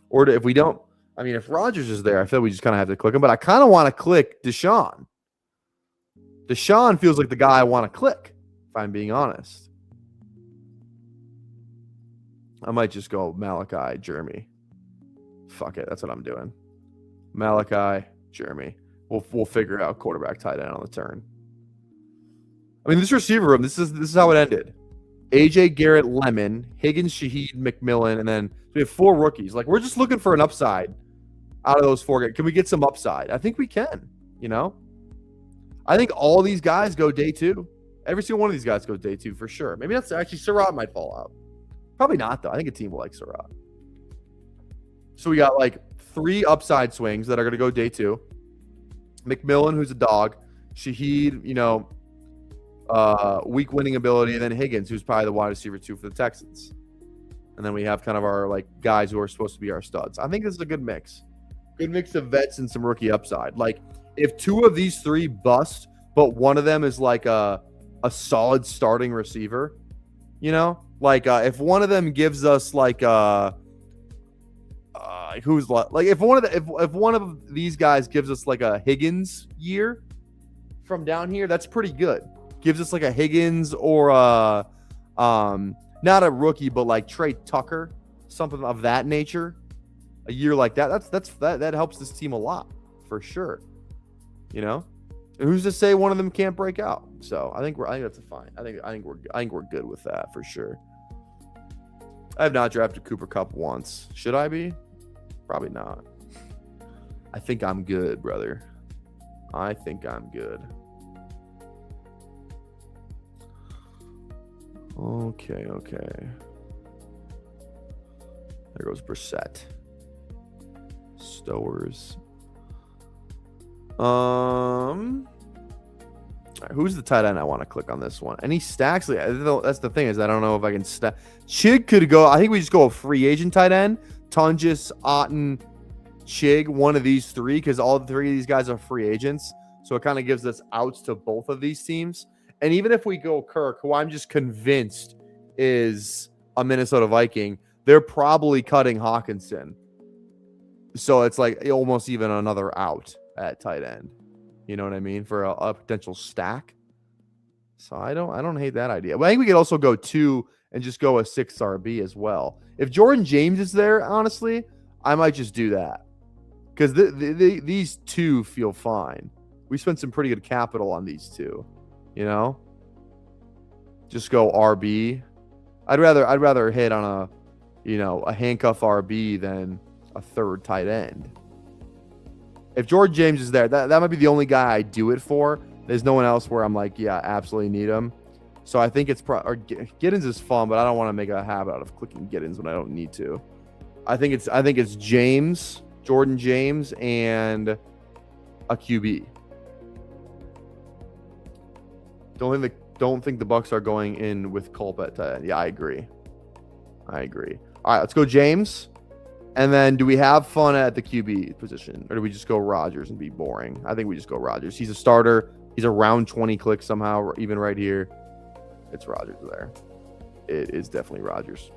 Or if we don't, I mean, if Rodgers is there, I feel we just kind of have to click him. But I kind of want to click Deshaun. Deshaun feels like the guy I want to click, if I'm being honest. I might just go Malachi, Jeremy. Fuck it, that's what I'm doing. Malachi, Jeremy. We'll figure out quarterback, tight end on the turn. I mean, this receiver room, this is how it ended. AJ Garrett, Lemon, Higgins, Shaheed, McMillan, and then we have 4 rookies. Like, we're just looking for an upside out of those 4 guys. Can we get some upside? I think we can, you know? I think all these guys go day 2. Every single one of these guys goes day 2 for sure. Maybe that's actually Surratt might fall out. Probably not, though. I think a team will like Surratt. So we got like 3 upside swings that are going to go day 2. McMillan, who's a dog. Shaheed, you know, weak winning ability, and then Higgins, who's probably the wide receiver 2 for the Texans. And then we have kind of our like guys who are supposed to be our studs. I think this is a good mix. Good mix of vets and some rookie upside. Like, if 2 of these 3 bust, but one of them is like a solid starting receiver, you know? Like, if one of them gives us like who's like if one of these guys gives us like a Higgins year from down here, that's pretty good. Gives us like a Higgins or not a rookie, but like Trey Tucker, something of that nature. A year like that, that helps this team a lot for sure. You know, and who's to say one of them can't break out? So I think that's a fine. I think we're good with that for sure. I have not drafted Cooper Kupp once. Should I be? Probably not. I think I'm good, brother. I think I'm good. Okay. There goes Brissett. Stowers. All right, who's the tight end I want to click on this one? Any stacks? That's the thing, is I don't know if I can stack. Chig could go. I think we just go a free agent tight end. Tungus, Otten, Chig, one of these 3, because all 3 of these guys are free agents. So it kind of gives us outs to both of these teams. And even if we go Kirk, who I'm just convinced is a Minnesota Viking, they're probably cutting Hawkinson. So it's like almost even another out at tight end. You know what I mean? For a potential stack. So I don't hate that idea. But I think we could also go 2 and just go a 6 RB as well. If Jordan James is there, honestly, I might just do that. Because these 2 feel fine. We spent some pretty good capital on these 2. You know? Just go RB. I'd rather hit on a handcuff RB than a 3rd tight end. If Jordan James is there, that might be the only guy I do it for. There's no one else where I'm like, yeah, absolutely need him. So I think it's Giddens is fun, but I don't want to make a habit out of clicking Giddens when I don't need to. I think it's James, Jordan James, and a QB. Don't think the Bucks are going in with Culp at tight end. Yeah, I agree. All right, let's go James. And then do we have fun at the QB position, or do we just go Rodgers and be boring? I think we just go Rodgers. He's a starter. He's around 20 clicks somehow, even right here. It's Rodgers there. It is definitely Rodgers.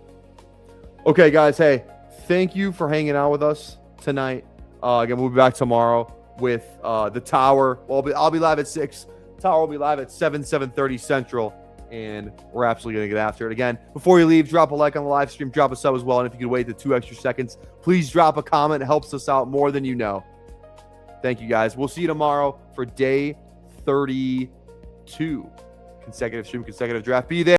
Okay, guys. Hey, thank you for hanging out with us tonight. Again, we'll be back tomorrow with the Tower. Well, I'll be live at 6. Tower will be live at 7:30 Central. And we're absolutely going to get after it. Again, before you leave, drop a like on the live stream, drop a sub as well. And if you could wait the 2 extra seconds, please drop a comment. It helps us out more than you know. Thank you, guys. We'll see you tomorrow for day 32. Consecutive stream, consecutive draft. Be there.